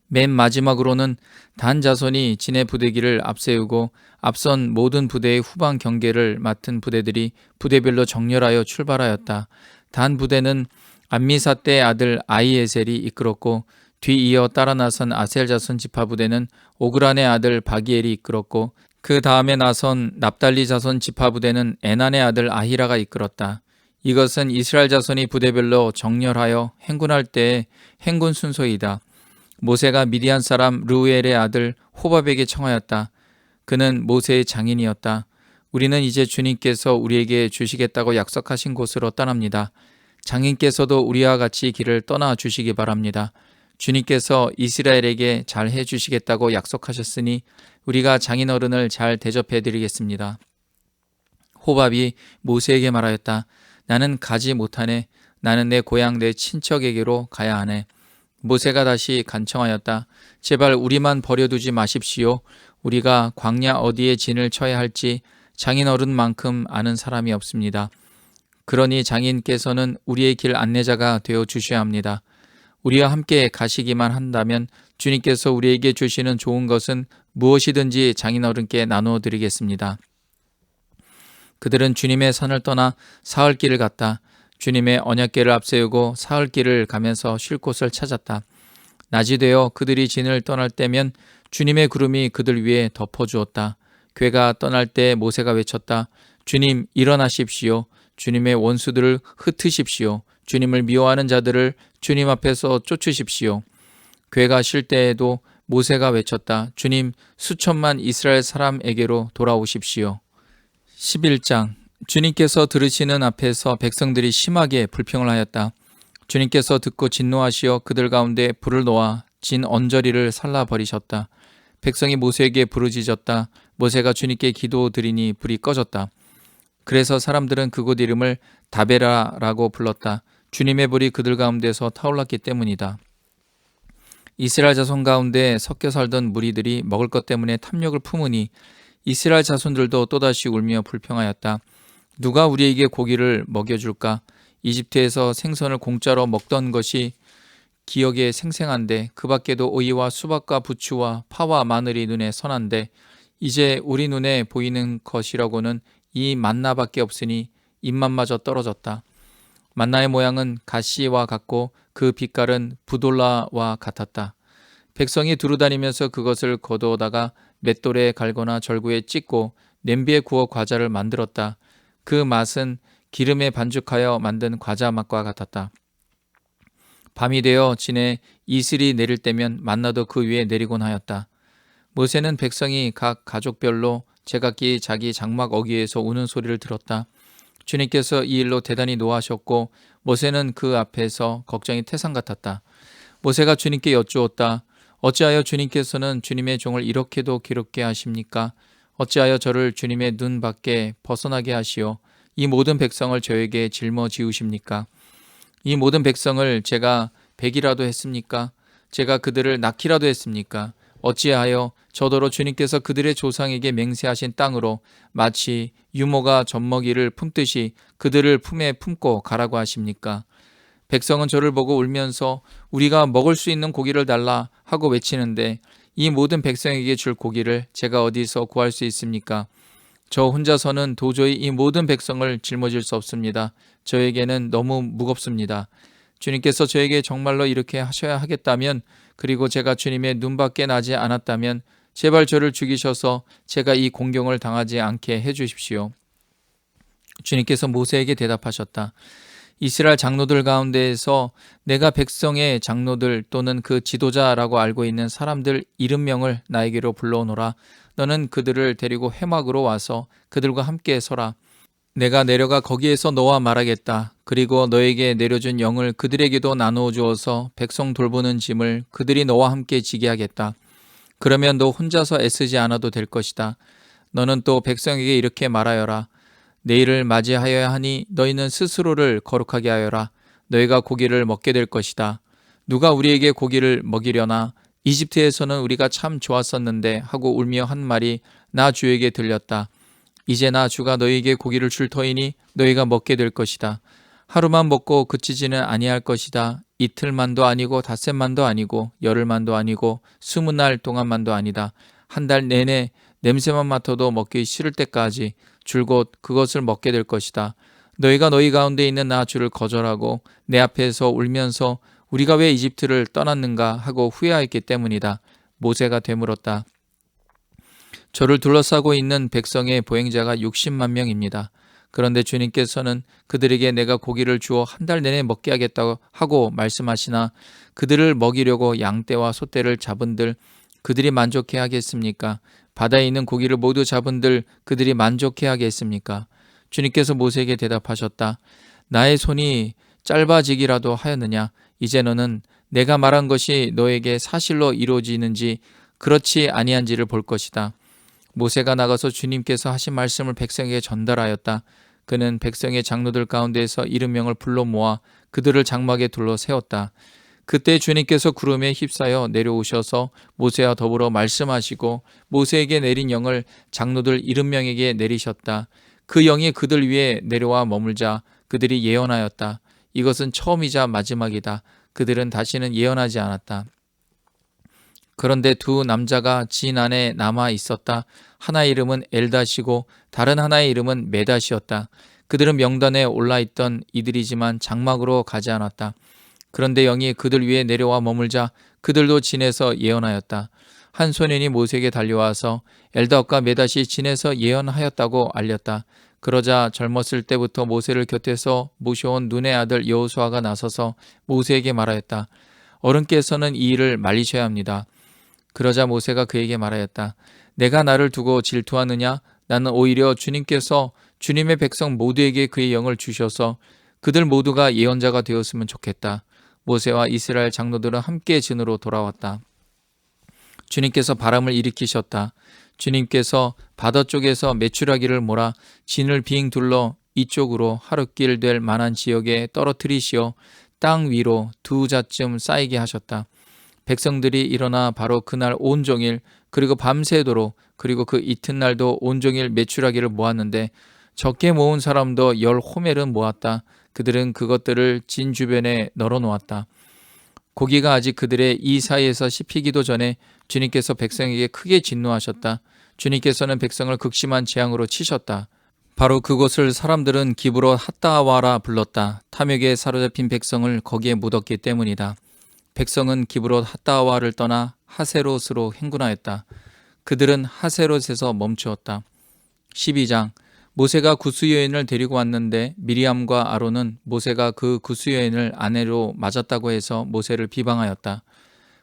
Speaker 1: 맨 마지막으로는 단 자손이 진의 부대기를 앞세우고 앞선 모든 부대의 후방 경계를 맡은 부대들이 부대별로 정렬하여 출발하였다. 단 부대는 암미사떼의 아들 아이에셀이 이끌었고 뒤이어 따라 나선 아셀 자손 지파 부대는 오그란의 아들 바기엘이 이끌었고 그 다음에 나선 납달리 자손 지파 부대는 에난의 아들 아히라가 이끌었다. 이것은 이스라엘 자손이 부대별로 정렬하여 행군할 때의 행군 순서이다. 모세가 미디안 사람 르우엘의 아들 호밥에게 청하였다. 그는 모세의 장인이었다. 우리는 이제 주님께서 우리에게 주시겠다고 약속하신 곳으로 떠납니다. 장인께서도 우리와 같이 길을 떠나 주시기 바랍니다. 주님께서 이스라엘에게 잘 해주시겠다고 약속하셨으니 우리가 장인어른을 잘 대접해 드리겠습니다. 호밥이 모세에게 말하였다. 나는 가지 못하네. 나는 내 고향 내 친척에게로 가야 하네. 모세가 다시 간청하였다. 제발 우리만 버려두지 마십시오. 우리가 광야 어디에 진을 쳐야 할지 장인어른만큼 아는 사람이 없습니다. 그러니 장인께서는 우리의 길 안내자가 되어 주셔야 합니다. 우리와 함께 가시기만 한다면 주님께서 우리에게 주시는 좋은 것은 무엇이든지 장인어른께 나누어 드리겠습니다. 그들은 주님의 산을 떠나 사흘길을 갔다. 주님의 언약궤를 앞세우고 사흘길을 가면서 쉴 곳을 찾았다. 낮이 되어 그들이 진을 떠날 때면 주님의 구름이 그들 위에 덮어주었다. 궤가 떠날 때 모세가 외쳤다. 주님 일어나십시오. 주님의 원수들을 흩으십시오. 주님을 미워하는 자들을 주님 앞에서 쫓으십시오. 궤가 쉴 때에도 모세가 외쳤다. 주님 수천만 이스라엘 사람에게로 돌아오십시오. 11장 주님께서 들으시는 앞에서 백성들이 심하게 불평을 하였다. 주님께서 듣고 진노하시어 그들 가운데 불을 놓아 진 언저리를 살라버리셨다. 백성이 모세에게 부르짖었다. 모세가 주님께 기도드리니 불이 꺼졌다. 그래서 사람들은 그곳 이름을 다베라라고 불렀다. 주님의 불이 그들 가운데서 타올랐기 때문이다. 이스라엘 자손 가운데 섞여 살던 무리들이 먹을 것 때문에 탐욕을 품으니 이스라엘 자손들도 또다시 울며 불평하였다. 누가 우리에게 고기를 먹여줄까? 이집트에서 생선을 공짜로 먹던 것이 기억에 생생한데 그 밖에도 오이와 수박과 부추와 파와 마늘이 눈에 선한데 이제 우리 눈에 보이는 것이라고는 이 만나밖에 없으니 입맛마저 떨어졌다. 만나의 모양은 가시와 같고 그 빛깔은 부돌라와 같았다. 백성이 두루다니면서 그것을 거두어다가 맷돌에 갈거나 절구에 찢고 냄비에 구워 과자를 만들었다. 그 맛은 기름에 반죽하여 만든 과자 맛과 같았다. 밤이 되어 진에 이슬이 내릴 때면 만나도 그 위에 내리곤 하였다. 모세는 백성이 각 가족별로 제각기 자기 장막 어귀에서 우는 소리를 들었다. 주님께서 이 일로 대단히 노하셨고 모세는 그 앞에서 걱정이 태산 같았다. 모세가 주님께 여쭈었다. 어찌하여 주님께서는 주님의 종을 이렇게도 괴롭게 하십니까? 어찌하여 저를 주님의 눈 밖에 벗어나게 하시어 이 모든 백성을 저에게 짊어지우십니까? 이 모든 백성을 제가 베기라도 했습니까? 제가 그들을 낳기라도 했습니까? 어찌하여 저더러 주님께서 그들의 조상에게 맹세하신 땅으로 마치 유모가 젖먹이를 품듯이 그들을 품에 품고 가라고 하십니까? 백성은 저를 보고 울면서 우리가 먹을 수 있는 고기를 달라 하고 외치는데 이 모든 백성에게 줄 고기를 제가 어디서 구할 수 있습니까? 저 혼자서는 도저히 이 모든 백성을 짊어질 수 없습니다. 저에게는 너무 무겁습니다. 주님께서 저에게 정말로 이렇게 하셔야 하겠다면 그리고 제가 주님의 눈밖에 나지 않았다면 제발 저를 죽이셔서 제가 이 공경을 당하지 않게 해주십시오. 주님께서 모세에게 대답하셨다. 이스라엘 장로들 가운데에서 내가 백성의 장로들 또는 그 지도자라고 알고 있는 사람들 이름명을 나에게로 불러오노라. 너는 그들을 데리고 회막으로 와서 그들과 함께 서라. 내가 내려가 거기에서 너와 말하겠다. 그리고 너에게 내려준 영을 그들에게도 나누어 주어서 백성 돌보는 짐을 그들이 너와 함께 지게 하겠다. 그러면 너 혼자서 애쓰지 않아도 될 것이다. 너는 또 백성에게 이렇게 말하여라. 내일을 맞이하여야 하니 너희는 스스로를 거룩하게 하여라. 너희가 고기를 먹게 될 것이다. 누가 우리에게 고기를 먹이려나? 이집트에서는 우리가 참 좋았었는데 하고 울며 한 말이 나 주에게 들렸다. 이제 나 주가 너희에게 고기를 줄 터이니 너희가 먹게 될 것이다. 하루만 먹고 그치지는 아니할 것이다. 이틀만도 아니고 닷새만도 아니고 열흘만도 아니고 20날 동안만도 아니다. 한 달 내내 냄새만 맡아도 먹기 싫을 때까지 줄곧 그것을 먹게 될 것이다. 너희가 너희 가운데 있는 나 주를 거절하고 내 앞에서 울면서 우리가 왜 이집트를 떠났는가 하고 후회하였기 때문이다. 모세가 되물었다. 저를 둘러싸고 있는 백성의 보행자가 60만 명입니다. 그런데 주님께서는 그들에게 내가 고기를 주어 한 달 내내 먹게 하겠다고 하고 말씀하시나 그들을 먹이려고 양떼와 소떼를 잡은들 그들이 만족해 하겠습니까? 바다에 있는 고기를 모두 잡은들 그들이 만족해 하겠습니까? 주님께서 모세에게 대답하셨다. 나의 손이 짧아지기라도 하였느냐? 이제 너는 내가 말한 것이 너에게 사실로 이루어지는지 그렇지 아니한지를 볼 것이다. 모세가 나가서 주님께서 하신 말씀을 백성에게 전달하였다. 그는 백성의 장로들 가운데에서 70명을 불러 모아 그들을 장막에 둘러 세웠다. 그때 주님께서 구름에 휩싸여 내려오셔서 모세와 더불어 말씀하시고 모세에게 내린 영을 장로들 70명에게 내리셨다. 그 영이 그들 위에 내려와 머물자 그들이 예언하였다. 이것은 처음이자 마지막이다. 그들은 다시는 예언하지 않았다. 그런데 두 남자가 진 안에 남아 있었다. 하나의 이름은 엘닷이고 다른 하나의 이름은 메닷이었다. 그들은 명단에 올라있던 이들이지만 장막으로 가지 않았다. 그런데 영이 그들 위에 내려와 머물자 그들도 진에서 예언하였다. 한 소년이 모세에게 달려와서 엘닷과 메닷이 진에서 예언하였다고 알렸다. 그러자 젊었을 때부터 모세를 곁에서 모셔온 눈의 아들 여호수아가 나서서 모세에게 말하였다. 어른께서는 이 일을 말리셔야 합니다. 그러자 모세가 그에게 말하였다. 내가 나를 두고 질투하느냐? 나는 오히려 주님께서 주님의 백성 모두에게 그의 영을 주셔서 그들 모두가 예언자가 되었으면 좋겠다. 모세와 이스라엘 장로들은 함께 진으로 돌아왔다. 주님께서 바람을 일으키셨다. 주님께서 바다 쪽에서 메추라기를 몰아 진을 빙 둘러 이쪽으로 하룻길 될 만한 지역에 떨어뜨리시어 땅 위로 두 자쯤 쌓이게 하셨다. 백성들이 일어나 바로 그날 온종일 그리고 밤새도록 그리고 그 이튿날도 온종일 메추라기를 모았는데 적게 모은 사람도 10호멜은 모았다. 그들은 그것들을 진 주변에 널어 놓았다. 고기가 아직 그들의 이 사이에서 씹히기도 전에 주님께서 백성에게 크게 진노하셨다. 주님께서는 백성을 극심한 재앙으로 치셨다. 바로 그곳을 사람들은 기브롯 핫다와라 불렀다. 탐욕에 사로잡힌 백성을 거기에 묻었기 때문이다. 백성은 기브롯 핫다와를 떠나 하세롯으로 행군하였다. 그들은 하세롯에서 멈추었다. 12장 모세가 구스 여인을 데리고 왔는데 미리암과 아론은 모세가 그 구스 여인을 아내로 맞았다고 해서 모세를 비방하였다.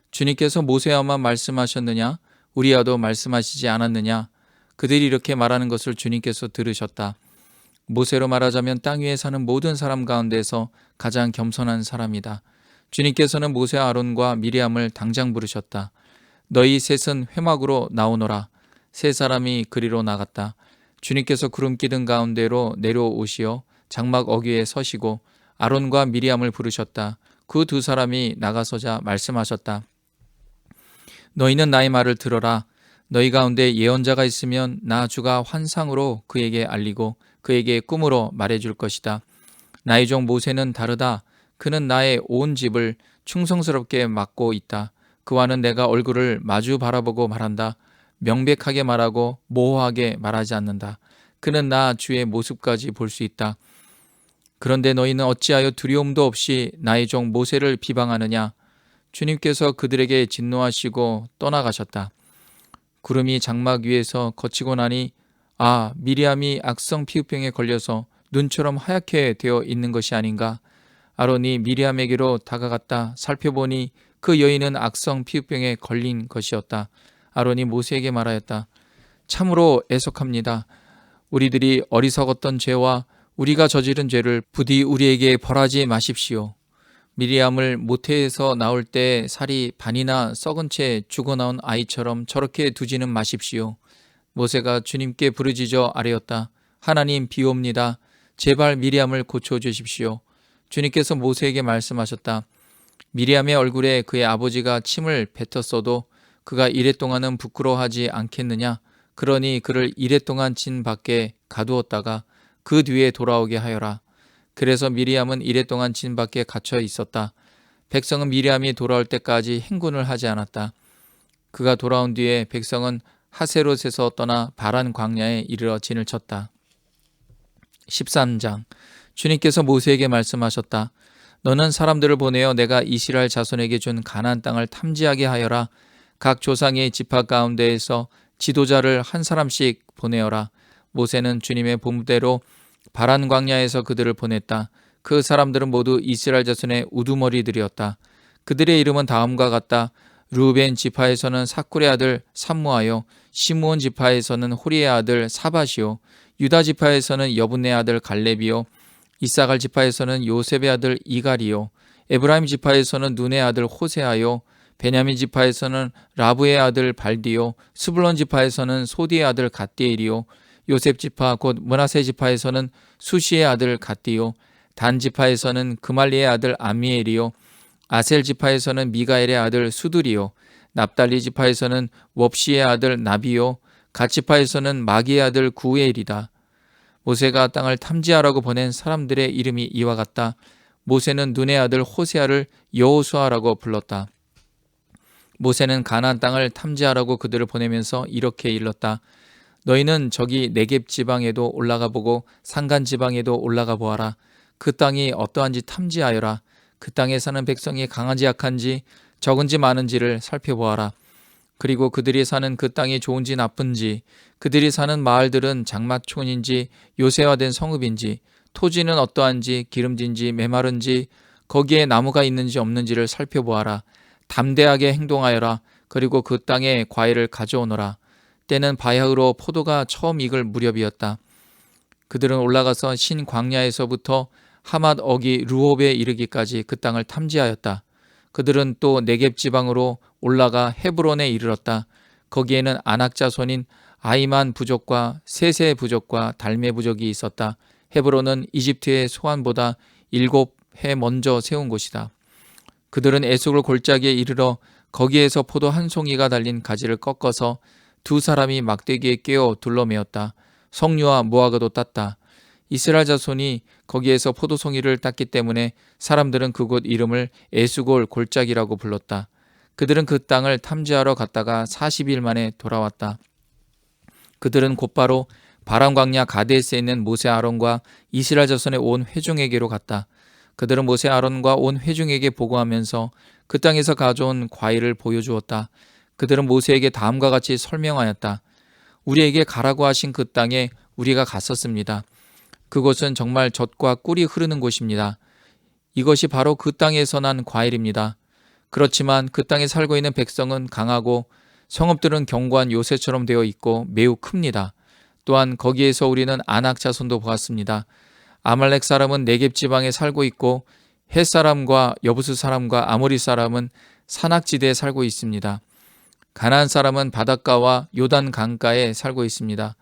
Speaker 1: 주님께서 모세와만 말씀하셨느냐? 우리와도 말씀하시지 않았느냐? 그들이 이렇게 말하는 것을 주님께서 들으셨다. 모세로 말하자면 땅 위에 사는 모든 사람 가운데서 가장 겸손한 사람이다. 주님께서는 모세와 아론과 미리암을 당장 부르셨다. 너희 셋은 회막으로 나오너라. 세 사람이 그리로 나갔다. 주님께서 구름 기둥 가운데로 내려오시어 장막 어귀에 서시고 아론과 미리암을 부르셨다. 그 두 사람이 나가서자 말씀하셨다. 너희는 나의 말을 들어라. 너희 가운데 예언자가 있으면 나 주가 환상으로 그에게 알리고 그에게 꿈으로 말해줄 것이다. 나의 종 모세는 다르다. 그는 나의 온 집을 충성스럽게 맡고 있다. 그와는 내가 얼굴을 마주 바라보고 말한다. 명백하게 말하고 모호하게 말하지 않는다. 그는 나 주의 모습까지 볼 수 있다. 그런데 너희는 어찌하여 두려움도 없이 나의 종 모세를 비방하느냐? 주님께서 그들에게 진노하시고 떠나가셨다. 구름이 장막 위에서 거치고 나니 미리암이 악성 피부병에 걸려서 눈처럼 하얗게 되어 있는 것이 아닌가. 아론이 미리암에게로 다가갔다 살펴보니 그 여인은 악성 피부병에 걸린 것이었다. 아론이 모세에게 말하였다. 참으로 애석합니다. 우리들이 어리석었던 죄와 우리가 저지른 죄를 부디 우리에게 벌하지 마십시오. 미리암을 모태에서 나올 때 살이 반이나 썩은 채 죽어나온 아이처럼 저렇게 두지는 마십시오. 모세가 주님께 부르짖어 아뢰었다. 하나님, 비옵니다. 제발 미리암을 고쳐주십시오. 주님께서 모세에게 말씀하셨다. 미리암의 얼굴에 그의 아버지가 침을 뱉었어도 그가 이랫동안은 부끄러워하지 않겠느냐. 그러니 그를 이랫동안 진 밖에 가두었다가 그 뒤에 돌아오게 하여라. 그래서 미리암은 이랫동안 진 밖에 갇혀 있었다. 백성은 미리암이 돌아올 때까지 행군을 하지 않았다. 그가 돌아온 뒤에 백성은 하세롯에서 떠나 바란 광야에 이르러 진을 쳤다. 13장. 주님께서 모세에게 말씀하셨다. 너는 사람들을 보내어 내가 이스라엘 자손에게 준 가나안 땅을 탐지하게 하여라. 각 조상의 지파 가운데에서 지도자를 한 사람씩 보내어라. 모세는 주님의 본대로 바란 광야에서 그들을 보냈다. 그 사람들은 모두 이스라엘 자손의 우두머리들이었다. 그들의 이름은 다음과 같다. 루벤 지파에서는 사쿨의 아들 삼무하요, 시므온 지파에서는 호리의 아들 사밧이요, 유다 지파에서는 여분의 아들 갈렙이요, 이사갈 지파에서는 요셉의 아들 이갈이요, 에브라임 지파에서는 눈의 아들 호세아요, 베냐민 지파에서는 라브의 아들 발디요, 스불론 지파에서는 소디의 아들 갓디엘이요, 요셉 지파 곧 므낫세 지파에서는 수시의 아들 갓디요, 단 지파에서는 그말리의 아들 아미엘이요, 아셀 지파에서는 미가엘의 아들 수두리요, 납달리 지파에서는 웁시의 아들 나비요, 갓 지파에서는 마기의 아들 구엘이다. 모세가 땅을 탐지하라고 보낸 사람들의 이름이 이와 같다. 모세는 눈의 아들 호세아를 여호수아라고 불렀다. 모세는 가나안 땅을 탐지하라고 그들을 보내면서 이렇게 일렀다. 너희는 저기 네겝 지방에도 올라가 보고 산간 지방에도 올라가 보아라. 그 땅이 어떠한지 탐지하여라. 그 땅에 사는 백성이 강한지 약한지 적은지 많은지를 살펴보아라. 그리고 그들이 사는 그 땅이 좋은지 나쁜지, 그들이 사는 마을들은 장막촌인지 요새화된 성읍인지, 토지는 어떠한지 기름진지 메마른지 거기에 나무가 있는지 없는지를 살펴보아라. 담대하게 행동하여라. 그리고 그 땅에 과일을 가져오너라. 때는 바야흐로 포도가 처음 익을 무렵이었다. 그들은 올라가서 신 광야에서부터 하맛 어기 르홉에 이르기까지 그 땅을 탐지하였다. 그들은 또 네겝 지방으로 올라가 헤브론에 이르렀다. 거기에는 아낙 자손인 아이만 부족과 세세 부족과 달메 부족이 있었다. 헤브론은 이집트의 소안보다 7해 먼저 세운 곳이다. 그들은 에스골 골짜기에 이르러 거기에서 포도 한 송이가 달린 가지를 꺾어서 두 사람이 막대기에 깨어 둘러매었다. 석류와 무화과도 땄다. 이스라엘 자손이 거기에서 포도송이를 땄기 때문에 사람들은 그곳 이름을 에스골 골짜기라고 불렀다. 그들은 그 땅을 탐지하러 갔다가 40일 만에 돌아왔다. 그들은 곧바로 바람 광야 가데스에 있는 모세 아론과 이스라엘 자손의 온 회중에게로 갔다. 그들은 모세 아론과 온 회중에게 보고하면서 그 땅에서 가져온 과일을 보여주었다. 그들은 모세에게 다음과 같이 설명하였다. 우리에게 가라고 하신 그 땅에 우리가 갔었습니다. 그곳은 정말 젖과 꿀이 흐르는 곳입니다. 이것이 바로 그 땅에서 난 과일입니다. 그렇지만 그 땅에 살고 있는 백성은 강하고 성읍들은 견고한 요새처럼 되어 있고 매우 큽니다. 또한 거기에서 우리는 아낙 자손도 보았습니다. 아말렉 사람은 네겝 지방에 살고 있고 헷 사람과 여부스 사람과 아모리 사람은 산악지대에 살고 있습니다. 가나안 사람은 바닷가와 요단 강가에 살고 있습니다.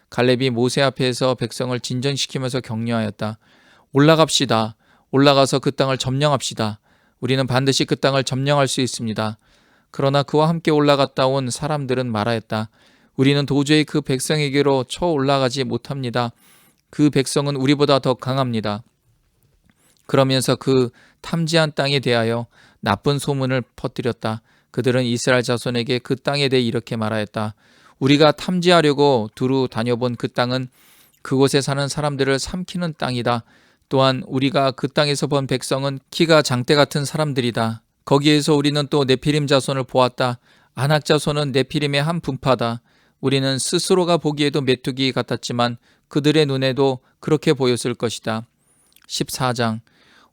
Speaker 1: 갈렙이 모세 앞에서 백성을 진전시키면서 격려하였다. 올라갑시다. 올라가서 그 땅을 점령합시다. 우리는 반드시 그 땅을 점령할 수 있습니다. 그러나 그와 함께 올라갔다 온 사람들은 말하였다. 우리는 도저히 그 백성에게로 쳐 올라가지 못합니다. 그 백성은 우리보다 더 강합니다. 그러면서 그 탐지한 땅에 대하여 나쁜 소문을 퍼뜨렸다. 그들은 이스라엘 자손에게 그 땅에 대해 이렇게 말하였다. 우리가 탐지하려고 두루 다녀본 그 땅은 그곳에 사는 사람들을 삼키는 땅이다. 또한 우리가 그 땅에서 본 백성은 키가 장대 같은 사람들이다. 거기에서 우리는 또 네피림 자손을 보았다. 아낙 자손은 네피림의 한 분파다. 우리는 스스로가 보기에도 메뚜기 같았지만 그들의 눈에도 그렇게 보였을 것이다. 14장.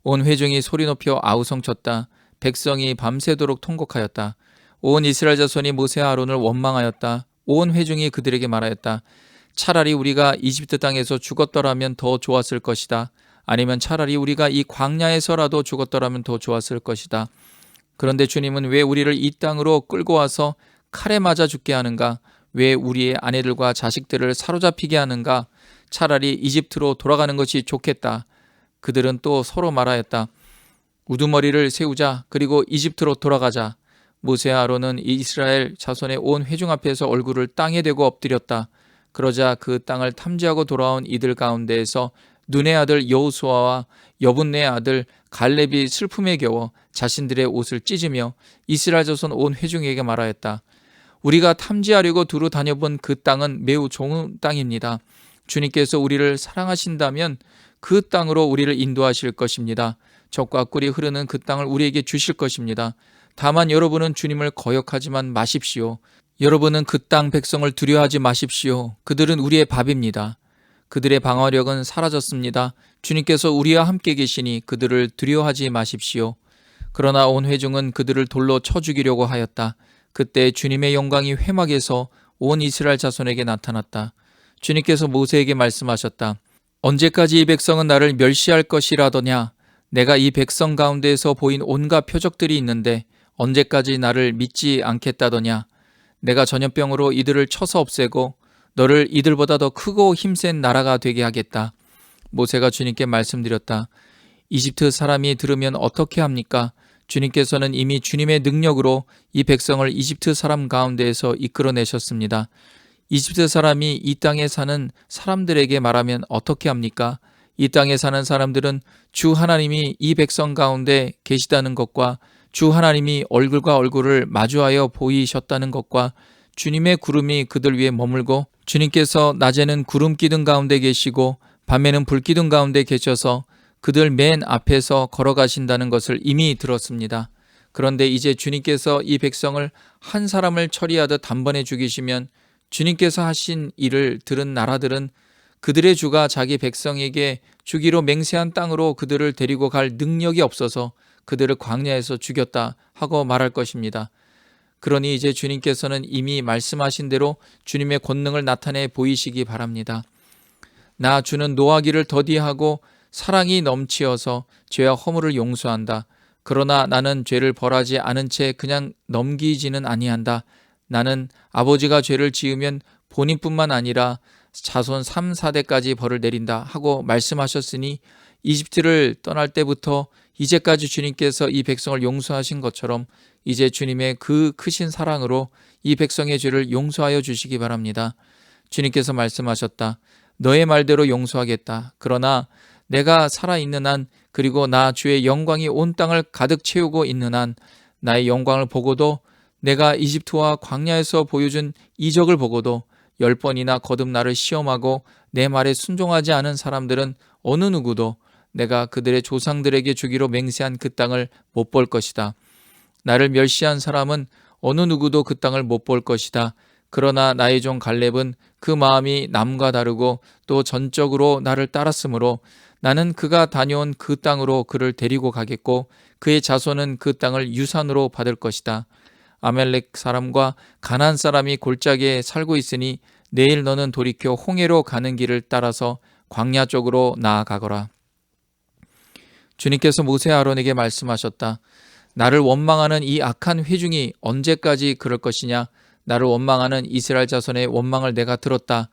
Speaker 1: 온 회중이 소리 높여 아우성쳤다. 백성이 밤새도록 통곡하였다. 온 이스라엘 자손이 모세와 아론을 원망하였다. 온 회중이 그들에게 말하였다. 차라리 우리가 이집트 땅에서 죽었더라면 더 좋았을 것이다. 아니면 차라리 우리가 이 광야에서라도 죽었더라면 더 좋았을 것이다. 그런데 주님은 왜 우리를 이 땅으로 끌고 와서 칼에 맞아 죽게 하는가? 왜 우리의 아내들과 자식들을 사로잡히게 하는가? 차라리 이집트로 돌아가는 것이 좋겠다. 그들은 또 서로 말하였다. 우두머리를 세우자. 그리고 이집트로 돌아가자. 모세와 아론은 이스라엘 자손의 온 회중 앞에서 얼굴을 땅에 대고 엎드렸다. 그러자 그 땅을 탐지하고 돌아온 이들 가운데에서 눈의 아들 여호수아와 여분네의 아들 갈렙이 슬픔에 겨워 자신들의 옷을 찢으며 이스라엘 자손 온 회중에게 말하였다. 우리가 탐지하려고 두루 다녀본 그 땅은 매우 좋은 땅입니다. 주님께서 우리를 사랑하신다면 그 땅으로 우리를 인도하실 것입니다. 젖과 꿀이 흐르는 그 땅을 우리에게 주실 것입니다. 다만 여러분은 주님을 거역하지만 마십시오. 여러분은 그 땅 백성을 두려워하지 마십시오. 그들은 우리의 밥입니다. 그들의 방어력은 사라졌습니다. 주님께서 우리와 함께 계시니 그들을 두려워하지 마십시오. 그러나 온 회중은 그들을 돌로 쳐 죽이려고 하였다. 그때 주님의 영광이 회막에서 온 이스라엘 자손에게 나타났다. 주님께서 모세에게 말씀하셨다. 언제까지 이 백성은 나를 멸시할 것이라더냐? 내가 이 백성 가운데에서 보인 온갖 표적들이 있는데 언제까지 나를 믿지 않겠다더냐? 내가 전염병으로 이들을 쳐서 없애고 너를 이들보다 더 크고 힘센 나라가 되게 하겠다. 모세가 주님께 말씀드렸다. 이집트 사람이 들으면 어떻게 합니까? 주님께서는 이미 주님의 능력으로 이 백성을 이집트 사람 가운데에서 이끌어내셨습니다. 이집트 사람이 이 땅에 사는 사람들에게 말하면 어떻게 합니까? 이 땅에 사는 사람들은 주 하나님이 이 백성 가운데 계시다는 것과 주 하나님이 얼굴과 얼굴을 마주하여 보이셨다는 것과 주님의 구름이 그들 위에 머물고 주님께서 낮에는 구름 기둥 가운데 계시고 밤에는 불 기둥 가운데 계셔서 그들 맨 앞에서 걸어가신다는 것을 이미 들었습니다. 그런데 이제 주님께서 이 백성을 한 사람을 처리하듯 단번에 죽이시면 주님께서 하신 일을 들은 나라들은 그들의 주가 자기 백성에게 주기로 맹세한 땅으로 그들을 데리고 갈 능력이 없어서 그들을 광야에서 죽였다 하고 말할 것입니다. 그러니 이제 주님께서는 이미 말씀하신 대로 주님의 권능을 나타내 보이시기 바랍니다. 나 주는 노하기를 더디하고 사랑이 넘치어서 죄와 허물을 용서한다. 그러나 나는 죄를 벌하지 않은 채 그냥 넘기지는 아니한다. 나는 아버지가 죄를 지으면 본인뿐만 아니라 자손 3, 4대까지 벌을 내린다 하고 말씀하셨으니 이집트를 떠날 때부터 이제까지 주님께서 이 백성을 용서하신 것처럼 이제 주님의 그 크신 사랑으로 이 백성의 죄를 용서하여 주시기 바랍니다. 주님께서 말씀하셨다. 너의 말대로 용서하겠다. 그러나 내가 살아있는 한 그리고 나 주의 영광이 온 땅을 가득 채우고 있는 한 나의 영광을 보고도 내가 이집트와 광야에서 보여준 이적을 보고도 10번이나 거듭 나를 시험하고 내 말에 순종하지 않은 사람들은 어느 누구도 내가 그들의 조상들에게 주기로 맹세한 그 땅을 못 볼 것이다. 나를 멸시한 사람은 어느 누구도 그 땅을 못 볼 것이다. 그러나 나의 종 갈렙은 그 마음이 남과 다르고 또 전적으로 나를 따랐으므로 나는 그가 다녀온 그 땅으로 그를 데리고 가겠고 그의 자손은 그 땅을 유산으로 받을 것이다. 아멜렉 사람과 가나안 사람이 골짜기에 살고 있으니 내일 너는 돌이켜 홍해로 가는 길을 따라서 광야 쪽으로 나아가거라. 주님께서 모세 아론에게 말씀하셨다. 나를 원망하는 이 악한 회중이 언제까지 그럴 것이냐? 나를 원망하는 이스라엘 자손의 원망을 내가 들었다.